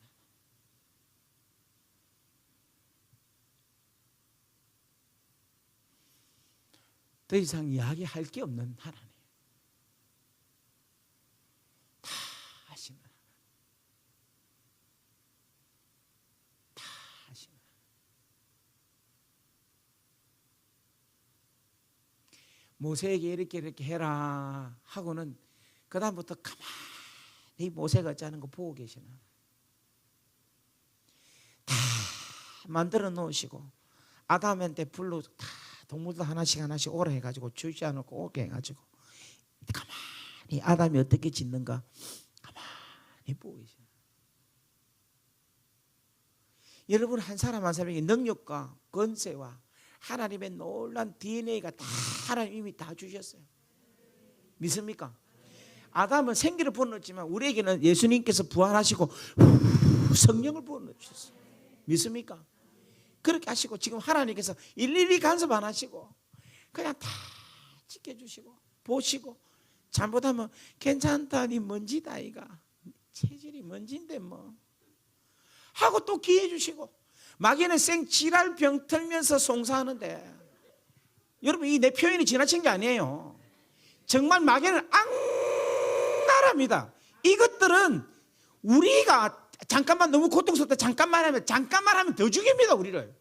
더 이상 이야기할 게 없는 하나님. 다 하시는 하나님. 다 하시는 하나님. 모세에게 이렇게 해라 하고는 그 다음부터 가만히 모세가 어쩌는 거 보고 계시는 하나님. 다 만들어 놓으시고 아담한테 불러 다 동물도 하나씩 오라 해가지고 주지 않고 오게 해가지고 가만히 아담이 어떻게 짓는가 가만히 보고 계시는. 여러분 한 사람 한 사람에게 능력과 권세와 하나님의 놀란 DNA가 다 하나님 이미 다 주셨어요. 믿습니까? 아담은 생기를 부어넣었지만 우리에게는 예수님께서 부활하시고 성령을 부어넣으셨어요. 믿습니까? 그렇게 하시고 지금 하나님께서 일일이 간섭 안 하시고 그냥 다 지켜주시고 보시고 잘못하면 괜찮다, 니 먼지다 이가 체질이 먼지인데 뭐 하고 또 기회 주시고, 마귀는 생지랄 병 털면서 송사하는데, 여러분 이 내 표현이 지나친 게 아니에요. 정말 마귀는 악랄합니다. 이것들은 우리가 잠깐만 너무 고통스럽다 잠깐만 하면 더 죽입니다 우리를.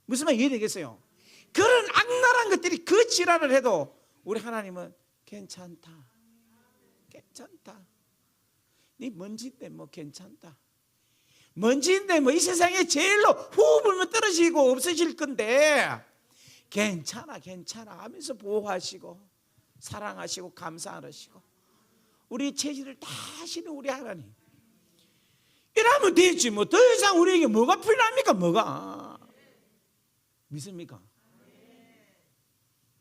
무슨 말 이해되겠어요? 그런 악랄한 것들이 그 지랄을 해도 우리 하나님은 괜찮다. 네 먼지인데 뭐 괜찮다. 먼지인데 뭐 이 세상에 제일로 후 불면 떨어지고 없어질 건데 괜찮아 하면서 보호하시고 사랑하시고 감사하시고 우리 체질을 다 하시는 우리 하나님. 이러면 되지 뭐 더 이상 우리에게 뭐가 필요합니까? 뭐가 믿습니까?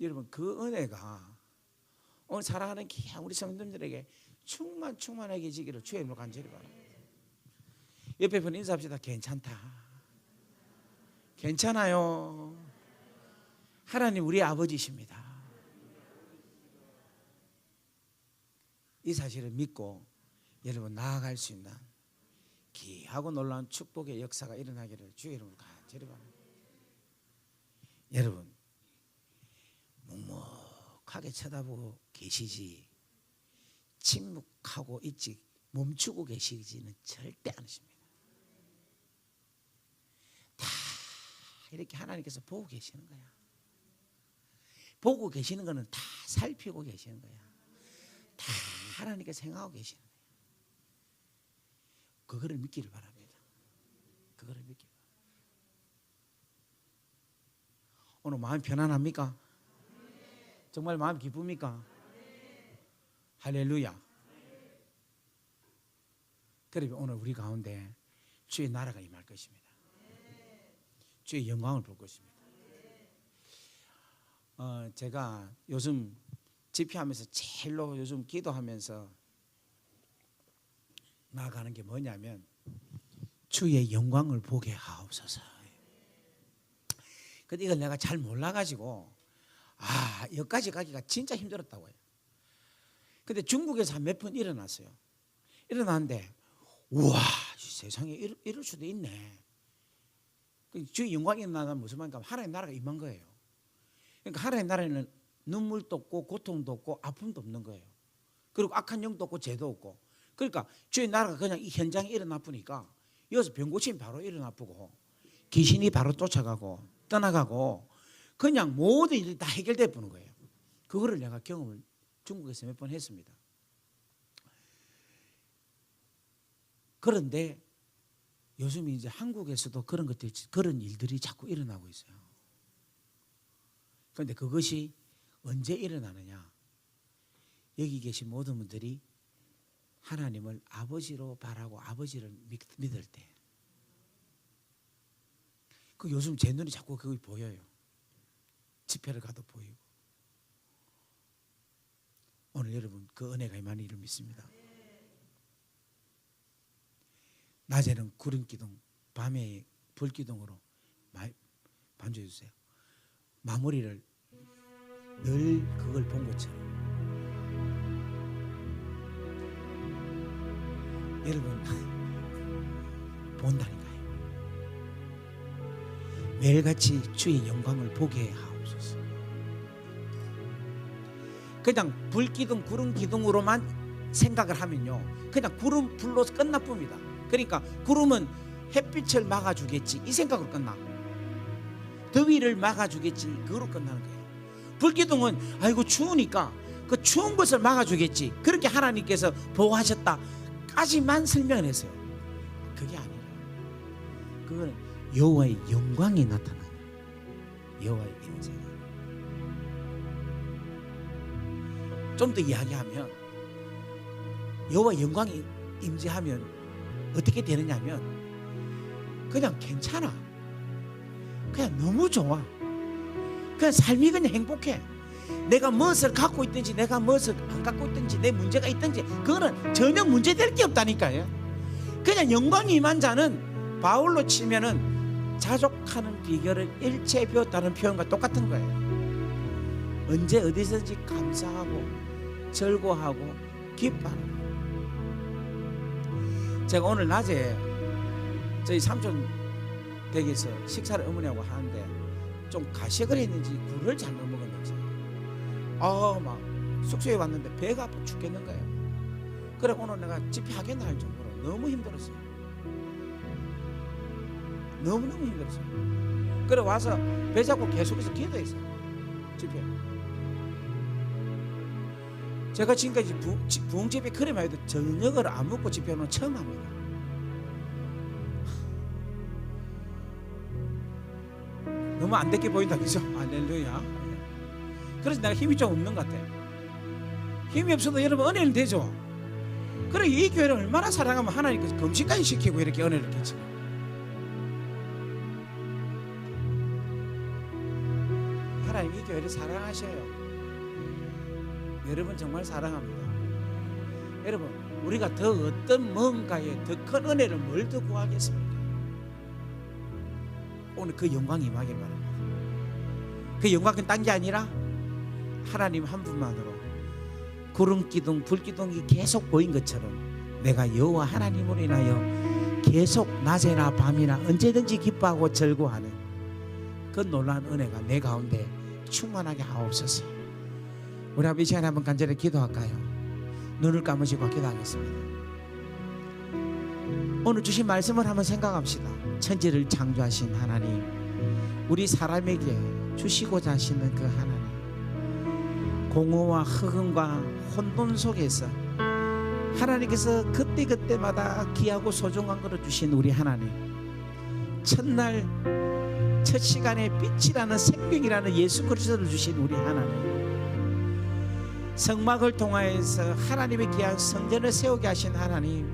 여러분 그 은혜가 오늘 사랑하는 귀한 우리 성도님들에게 충만하게 지기를 주의 이름으로 간절히 바랍니다. 옆에 분 인사합시다. 괜찮아요. 하나님 우리 아버지십니다. 이 사실을 믿고 여러분 나아갈 수 있는 귀하고 놀라운 축복의 역사가 일어나기를 주의 이름으로 간절히 바랍니다. 여러분 묵묵하게 쳐다보고 계시지 침묵하고 있지 멈추고 계시지는 절대 않으십니다. 다 이렇게 하나님께서 보고 계시는 거야. 보고 계시는 거는 다 살피고 계시는 거야. 다 하나님께서 생각하고 계시는 거야. 그거를 믿기를 바랍니다. 그거를 믿기를 바랍니다. 오늘 마음 편안합니까? 정말 마음 기쁩니까? 할렐루야. 그러면 오늘 우리 가운데 주의 나라가 임할 것입니다. 주의 영광을 볼 것입니다. 제가 요즘 집회하면서 제일로 요즘 기도하면서 나아가는 게 뭐냐면 주의 영광을 보게 하옵소서. 근데 이걸 내가 잘 몰라가지고 여기까지 가기가 진짜 힘들었다고 해요. 근데 중국에서 한 몇 번 일어났어요. 일어났는데 우와 세상에 이럴 수도 있네. 주의 영광이 일어나는 무슨 말인가? 하나님의 나라가 임한 거예요. 그러니까 하나님의 나라에는 눈물도 없고 고통도 없고 아픔도 없는 거예요. 그리고 악한 영도 없고 죄도 없고. 그러니까 주의 나라가 그냥 이 현장에 일어나 보니까 여기서 병고침이 바로 일어나 보고 귀신이 바로 쫓아가고 떠나가고 그냥 모든 일이 다 해결돼 보는 거예요. 그거를 내가 경험을 중국에서 몇 번 했습니다. 그런데 요즘 이제 한국에서도 그런 것들이, 그런 일들이 자꾸 일어나고 있어요. 그런데 그것이 언제 일어나느냐? 여기 계신 모든 분들이 하나님을 아버지로 바라고 아버지를 믿을 때. 그 요즘 제 눈이 자꾸 그게 보여요. 집회를 가도 보이고. 오늘 여러분 그 은혜가 임하는 믿습니다. 낮에는 구름기둥, 밤에 불기둥으로 반주해 주세요. 마무리를 늘 그걸 본 것처럼. 여러분 본다니까요. 매일같이 주의 영광을 보게 하옵소서. 그냥 불기둥, 구름기둥으로만 생각을 하면요, 그냥 구름 불로 끝나쁩니다. 그러니까 구름은 햇빛을 막아주겠지 이 생각으로 끝나. 더위를 막아주겠지 그거로 끝나는 거예요. 불기둥은 아이고 추우니까 그 추운 것을 막아주겠지 그렇게 하나님께서 보호하셨다까지만 설명을 했어요. 그게 아니라 그거는 여호와의 영광이 나타나요. 여호와의 임재가. 좀 더 이야기하면 여호와의 영광이 임재하면 어떻게 되느냐면 그냥 괜찮아. 그냥 너무 좋아. 그냥 삶이 그냥 행복해. 내가 무엇을 갖고 있든지 내가 무엇을 안 갖고 있든지 내 문제가 있든지 그거는 전혀 문제될 게 없다니까요. 그냥 영광이 임한 자는 바울로 치면은 자족하는 비결을 일체에 배웠다는 표현과 똑같은 거예요. 언제 어디서든지 감사하고 즐거워하고 기뻐하는 거예요. 제가 오늘 낮에 저희 삼촌 댁에서 식사를 어머니하고 하는데 좀 가식을 했는지 굴을 잘못 먹었는지 막 숙소에 왔는데 배가 아파 죽겠는 거예요. 그래 오늘 내가 집회하겠나 할 정도로 너무 힘들었어요. 너무너무 힘들었어요. 그래 와서 배 잡고 계속해서 기도했어요. 집회. 제가 지금까지 부흥집회 그래만 해도 저녁을 안 먹고 집회는 처음 합니다. 너무 안 됐게 보인다 그죠? 할렐루야. 그래서 내가 힘이 좀 없는 것 같아. 힘이 없어도 여러분 은혜는 되죠. 그래 이 교회를 얼마나 사랑하면 하나님께서 금식까지 시키고 이렇게 은혜를 끼치고. 하나님 이 교회를 사랑하셔요. 여러분 정말 사랑합니다. 여러분 우리가 더 어떤 뭔가에 더 큰 은혜를 뭘 더 구하겠습니까? 오늘 그 영광이 임하길 바랍니다. 그 영광은 딴 게 아니라 하나님 한 분만으로 구름기둥 불기둥이 계속 보인 것처럼 내가 여호와 하나님으로 인하여 계속 낮에나 밤이나 언제든지 기뻐하고 즐거워하는 그 놀라운 은혜가 내 가운데 충만하게 하옵소서. 우리 아버지 시간에 한번 간절히 기도할까요? 눈을 감으시고 기도하겠습니다. 오늘 주신 말씀을 한번 생각합시다. 천지를 창조하신 하나님, 우리 사람에게 주시고자 하시는 그 하나님, 공허와 흑음과 혼돈 속에서 하나님께서 그때그때마다 귀하고 소중한 것을 주신 우리 하나님, 첫날 첫 시간에 빛이라는 생명이라는 예수 그리스도를 주신 우리 하나님, 성막을 통하여서 하나님의 귀한 성전을 세우게 하신 하나님,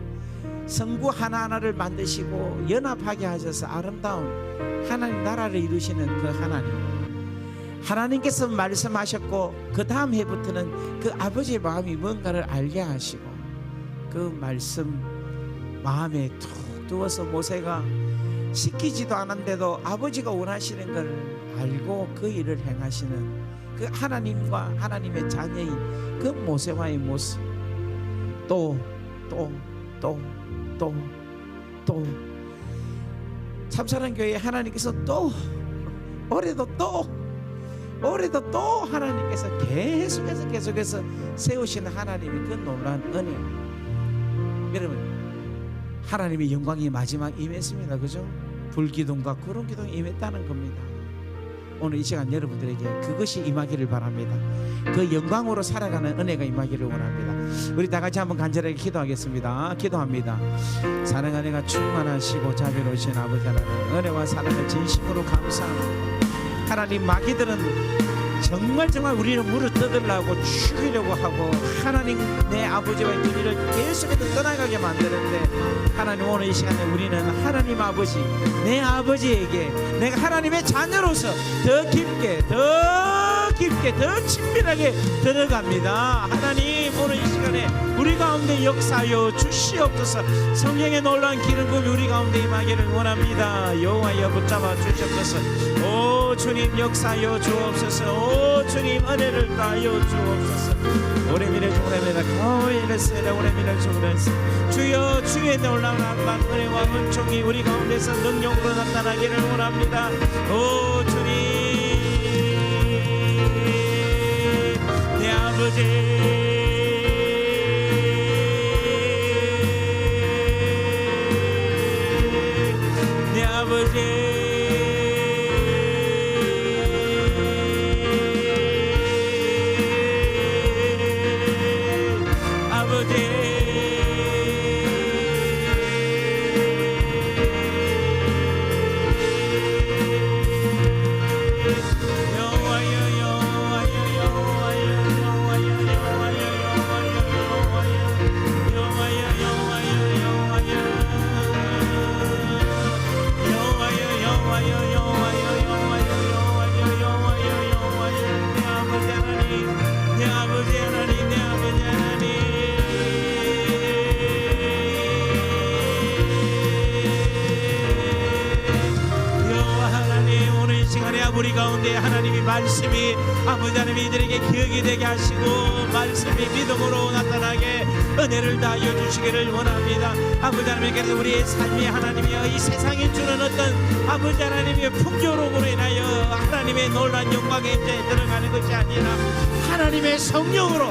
성구 하나하나를 만드시고 연합하게 하셔서 아름다운 하나님 나라를 이루시는 그 하나님, 하나님께서 말씀하셨고 그 다음 해부터는 그 아버지의 마음이 뭔가를 알게 하시고 그 말씀 마음에 툭 두어서 모세가 시키지도 않았는데도 아버지가 원하시는 걸 알고 그 일을 행하시는 그 하나님과 하나님의 자녀인 그 모세와의 모습, 또 또 참사랑 교회 하나님께서 또 올해도 또 하나님께서 계속해서 세우시는 하나님의 그 놀라운 은혜. 여러분, 하나님의 영광이 마지막 임했습니다. 그죠? 불기둥과 구름기둥이 임했다는 겁니다. 오늘 이 시간 여러분들에게 그것이 임하기를 바랍니다. 그 영광으로 살아가는 은혜가 임하기를 원합니다. 우리 다 같이 한번 간절하게 기도하겠습니다. 기도합니다. 사랑하는 은혜가 충만하시고 자비로우신 아버지 하나님, 은혜와 사랑을 진심으로 감사합니다. 하나님, 마귀들은 정말 우리를 물어뜯으려고 죽이려고 하고 하나님 내 아버지와의 거리를 계속해서 떠나가게 만드는데, 하나님 오늘 이 시간에 우리는 하나님 아버지, 내 아버지에게 내가 하나님의 자녀로서 더 깊게 더 친밀하게 들어갑니다. 하나님, 오늘 이 시간에 우리 가운데 역사하여 주시옵소서. 성령의 놀라운 기름 부음이 우리 가운데 임하기를 원합니다. 여호와여 붙잡아 주시옵소서. 오 주님, 역사하여 주옵소서. 오 주님, 은혜를 다하여 주옵소서. 오래미를 주오래미를 가오이를 세라 오래미를 주오래스. 주여, 주의 놀라운 한반 은혜와 은총이 우리 가운데서 능력으로 나타나기를 원합니다. 오 주님, 내 아버지, 내 아버지, 우리 가운데 하나님의 말씀이 아버지 하나님 이들에게 기억이 되게 하시고 말씀이 믿음으로 나타나게 은혜를 다하여 주시기를 원합니다. 아버지 하나님께서 우리의 삶이 하나님이여 이 세상에 주는 어떤 아버지 하나님의 풍요로움으로 인하여 하나님의 놀라운 영광의 임재에 들어가는 것이 아니라 하나님의 성령으로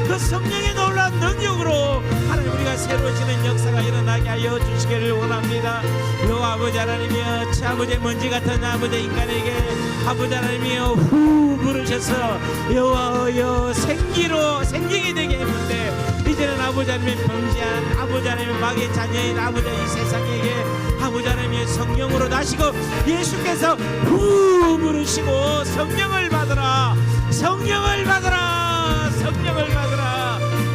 그 성령의 놀라운 능력으로 하나님 우리가 새로워지는 역사가 일어나게 하여 주시기를 원합니다. 요 아버지 하나님이여, 아버지 먼지 같은 아버지 인간에게 아버지 하나님이여 후 부르셔서 여호와여 생기게 되게 했는데, 이제는 아버지 하나님의 범죄한 아버지 하나님의 마귀의 자녀인 아버지 이 세상에게 아버지 하나님의 성령으로 나시고 예수께서 후 부르시고 성령을 받으라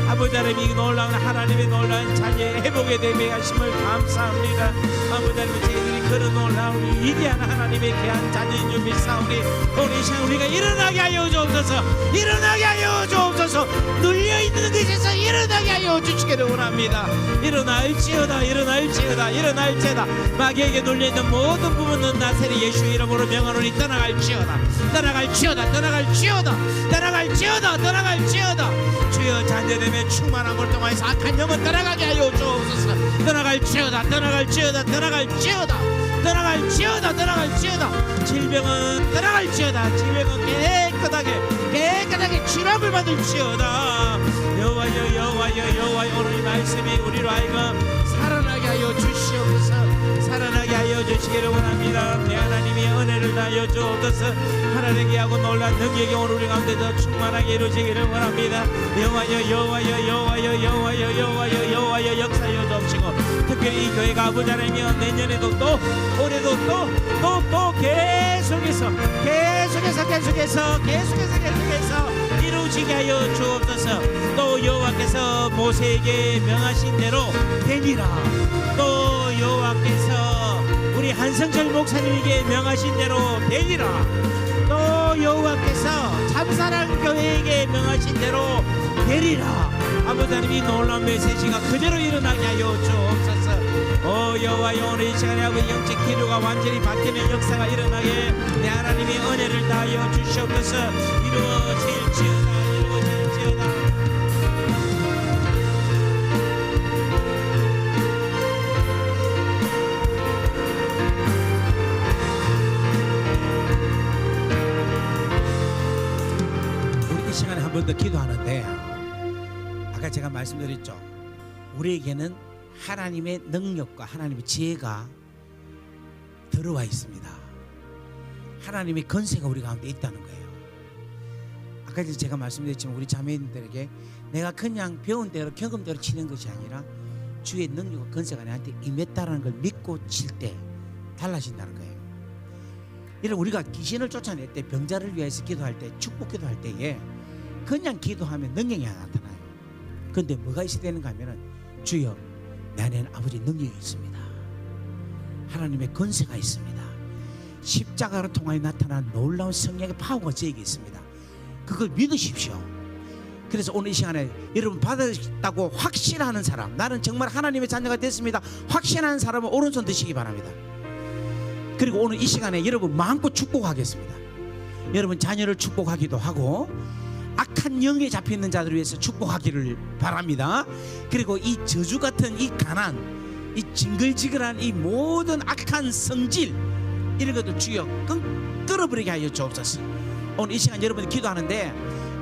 아버지 하나님, 이 놀라운 하나님의 놀라운 자녀의 회복에 대해 하심을 감사합니다. 아버지 하나님, 저희들이 그런 놀라운 위대한 하나님의 귀한 자녀인 줄 믿사오니 오늘 이 시간 우리가 일어나게 하여 주옵소서. 눌려있는 것에서 일어나게 하여 주시기를 원합니다. 일어날지어다. 마귀에게 눌려있는 모든 부분은 나세리 예수 이름으로 명하노니 떠나갈지어다. 주여, 자녀됨의 충만함을 통하여서 악한 영은 떠나가게 하여 주옵소서. 떠나갈지어다. 질병은 떠나갈지어다. 질병은 깨끗하게 치료를 받을지어다. 여호와여, 오늘 이 말씀이 우리로 하여금 살아나게 하여 주시옵소서. 살아나게 하여 주시기를 원합니다. 내 하나님의 은혜를 다하여 주옵소서. 하나님께 하고 놀란 능력이 오늘 우리 가운데 더 충만하게 이루어지기를 원합니다. 여호와여 역사여 주옵시고, 특별히 이 교회가 아버지 하나님이여 내년에도 또 올해도 또 계속해서 이루어지게 하여 주옵소서. 또 여호와께서 모세에게 명하신 대로 되리라. 또 여호와께서 우리 한성철 목사님에게 명하신 대로 되리라. 또 여호와께서 참사랑 교회에게 명하신 대로 되리라. 아버지 하나님, 이 놀라운 메시지가 그대로 일어나게 하여 주옵소서. 오 여호와여, 오늘 이 시간에 아버지 영적 기류가 완전히 바뀌는 역사가 일어나게 내 하나님의 은혜를 다하여 주시옵소서. 이루어질지어다. 번 더 기도하는데 아까 제가 말씀드렸죠. 우리에게는 하나님의 능력과 하나님의 지혜가 들어와 있습니다. 하나님의 권세가 우리 가운데 있다는 거예요. 아까 제가 말씀드렸지만 우리 자매님들에게 내가 그냥 배운 대로 경험대로 치는 것이 아니라 주의 능력과 권세가 나한테 임했다는 걸 믿고 칠 때 달라진다는 거예요. 이런 우리가 귀신을 쫓아낼 때, 병자를 위해서 기도할 때, 축복 기도할 때에 그냥 기도하면 능력이 나타나요. 그런데 뭐가 있어야 되는가 하면은 주여 내 안에는 아버지 능력이 있습니다. 하나님의 권세가 있습니다. 십자가를 통하여 나타난 놀라운 성령의 파워가 저에게 있습니다. 그걸 믿으십시오. 그래서 오늘 이 시간에 여러분 받으셨다고 확신하는 사람, 나는 정말 하나님의 자녀가 됐습니다, 확신하는 사람은 오른손 드시기 바랍니다. 그리고 오늘 이 시간에 여러분 마음껏 축복하겠습니다. 여러분 자녀를 축복하기도 하고 악한 영에 잡혀있는 자들을 위해서 축복하기를 바랍니다. 그리고 이 저주 같은 이 가난, 이 징글징글한 이 모든 악한 성질 이런 것들 주여 끊어버리게 하여 주옵소서. 오늘 이 시간 여러분이 기도하는데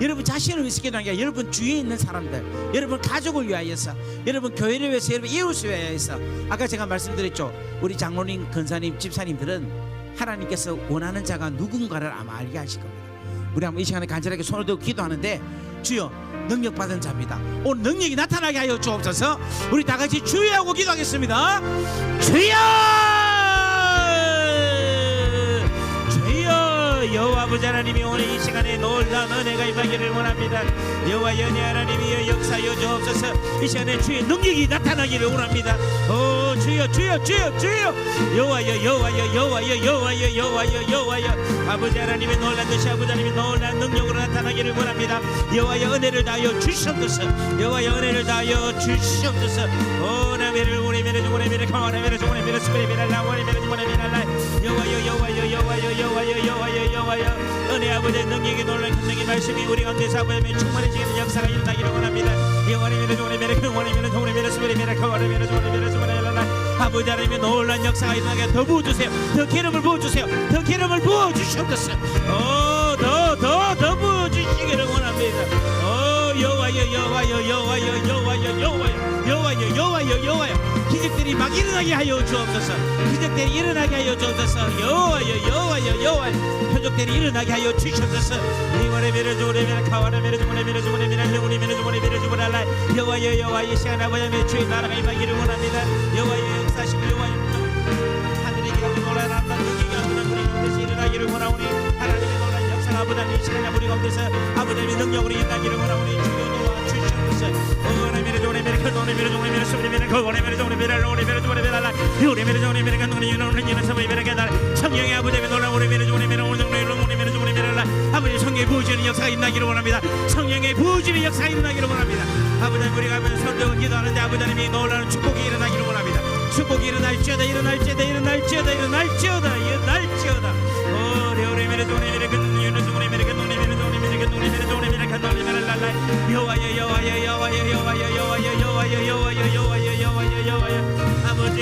여러분 자신을 위해서 기도하는 게 아니라 여러분 주위에 있는 사람들, 여러분 가족을 위하여서, 여러분 교회를 위해서, 여러분 이웃을 위하여서. 아까 제가 말씀드렸죠. 우리 장로님, 권사님, 집사님들은 하나님께서 원하는 자가 누군가를 아마 알게 하실 겁니다. 우리 한번 이 시간에 간절하게 손을 들고 기도하는데 주여 능력 받은 자입니다. 오늘 능력이 나타나게 하여 주옵소서. 우리 다 같이 주여하고 기도하겠습니다. 주여! 여호와 아버지 하나님이 오늘 이 시간에 놀라운 은혜가 임하기를 원합니다. 여호와 연애 하나님이여 역사여 주옵소서. 이 시간에 주의 능력이 나타나기를 원합니다. 오 주여 주여 주여 주여 여호와여 여호와여 여호와여 여호와여 여호와여 여호와여 아버지 하나님의 놀란 듯이 아버지 하나님의 놀란 능력으로 나타나기를 원합니다. 여호와여 은혜를 다하여 주시옵소서. 여호와여 은혜를 다하여 주시옵소서. 오 나메를 오레메를 오레메를 강원에메를 오레메를 스베레메를 나오레메를 오레메를 여호와여 여호와여 여호와여 여호와여 여호와여 여호와여 은혜 아버지의 능력이 놀라운 권능의 말씀이 우리 가운데서 아버지의 충만해지는 역사가 일어나기를 원합니다. 여호와님의 오레메를 강원에메를 오레메를 스베레메를 강원에메를 오레메를 스베레메를 아버지 하나님의 놀라운 역사가 일어나게 더 부어주세요. 더 기름을 부어주세요. 더 기름을 부어주시옵소서. 더 부어주시기를 원합니다. 여호와여 여호와여 여호와여 여호와여 여호와여 여호와여 여호와여 여호와여 기적들이 막 일어나게 하여 주옵소서. 기적들이 일어나게 하여 주옵소서. 여호와여 여호와여 여호와여 표적들이 일어나게 하여 주시옵소서. 이원에메르 조레메르 카와레메르 조레메르 조레메르 우리메르 조레메르 조레라 여호와여 여호와여 이 시간 아버지의 주의 나라가 임하기를 원합니다. 여호와여 역사하시고 여호와여 하늘의 기업이 놀라나다 능력이 아버지 우리 가운데서 일어나기를 원하오니 하나님의 놀라운 역사가 아버지 이 시간에 우리 가운데서 아버지의 능력으로 일어나기를 원하오니 주여 도와 주시옵소서. 오레메르 조레메르 오레메르 조레메르 소리메르 오레메르 조레메르 오레메르 조레메르 오레메르 조레메르 노니노니노니 서베베르게다 성령의 아버지의 놀라운 오레메르 조레메르 오레메르 조레메르 아버지 성령의 부어지는 역사가 일어나기를 원합니다. 성령의 부어지는 역사가 일어나기를 원합니다. 아버지 우리가 손들고 기도하는데 아버지 하나님이 놀라운 축복이 일어나기를 원합니다. 축복이 일어날지어다 일어날지어다 일어날지어다 일어날지어다 일어날지어다 오레메르 조레메르 그누니노니 조레메르 그누니노니 조레메르 그누니노니 조레메르 그누니노니 라라 여호와여 여호와여 여호와여 여호와여 여호와여 여호와여 여호와여 여호와여 여호와여 여호와여 아버지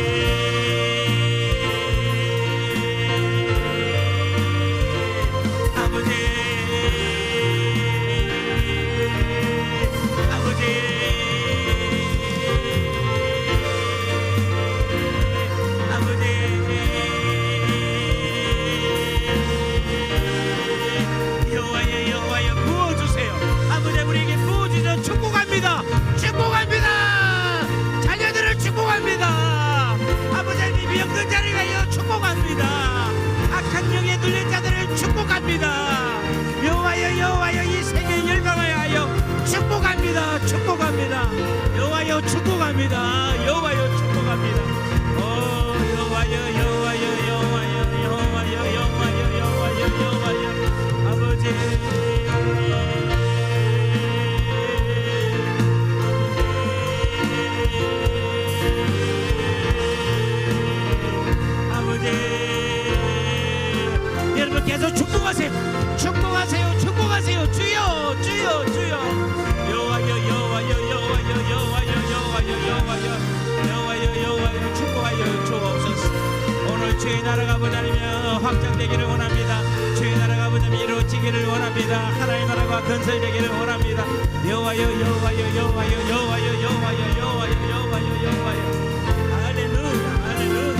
축복합니다. 여호와여 축복합니다. 여호와여 축복합니다. 여호와여 여호와여 여호와여 여호와여 여호와여 여호와여 여호와여 아버지 여러분 계속 축복하세요. 축복하세요. 축복하세요. 주여 주여 주여 여호와여 축복하여 주옵소서. 오늘 주의 나라가 아버지 하나님 확장되기를 원합니다. 주의 나라가 아버지 이루어지기를 원합니다. 하나님 나라가 건설되기를 원합니다. 여호와여 여호와여 여호와여 여호와여 여호와여 여호와여 여호와여 여호와여. 할렐루야 할렐루야.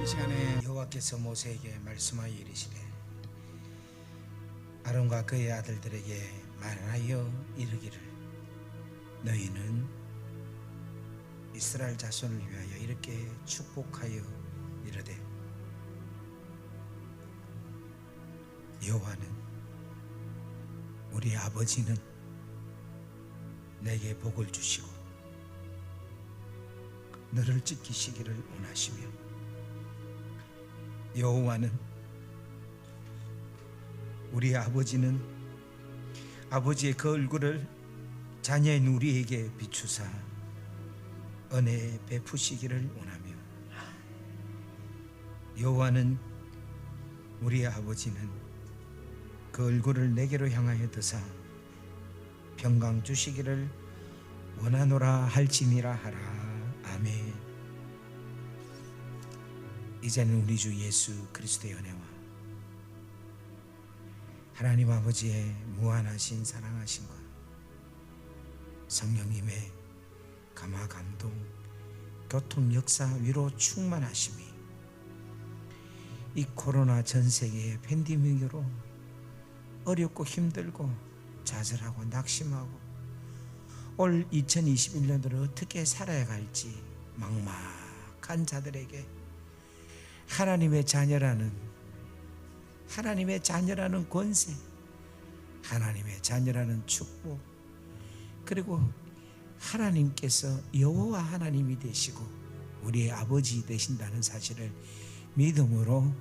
이 시간에 여호와께서 모세에게 말씀하여 이르시되 아론과 그의 아들들에게 말하여 이르기를 너희는 이스라엘 자손을 위하여 이렇게 축복하여 이르되 여호와는 우리 아버지는 내게 복을 주시고 너를 지키시기를 원하시며 여호와는 우리 아버지는 아버지의 그 얼굴을 자녀인 우리에게 비추사 은혜 베푸시기를 원하며 여호와는 우리 아버지는 그 얼굴을 내게로 향하여 드사 평강 주시기를 원하노라 할지니라 하라. 아멘. 이제는 우리 주 예수 그리스도의 은혜와 하나님 아버지의 무한하신 사랑하심과 성령님의 감화 감동 교통 역사 위로 충만하심이 이 코로나 전 세계의 팬데믹으로 어렵고 힘들고 좌절하고 낙심하고 올 2021년도를 어떻게 살아야 할지 막막한 자들에게 하나님의 자녀라는 권세, 하나님의 자녀라는 축복, 그리고 하나님께서 여호와 하나님이 되시고 우리의 아버지 되신다는 사실을 믿음으로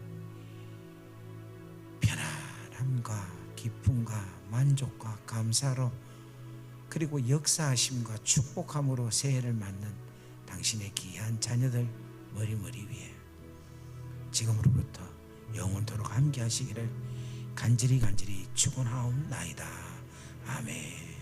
편안함과 기쁨과 만족과 감사로 그리고 역사하심과 축복함으로 새해를 맞는 당신의 귀한 자녀들 머리머리 위에 지금으로부터 영원토록 함께 하시기를 간절히 축원하옵나이다. 아멘.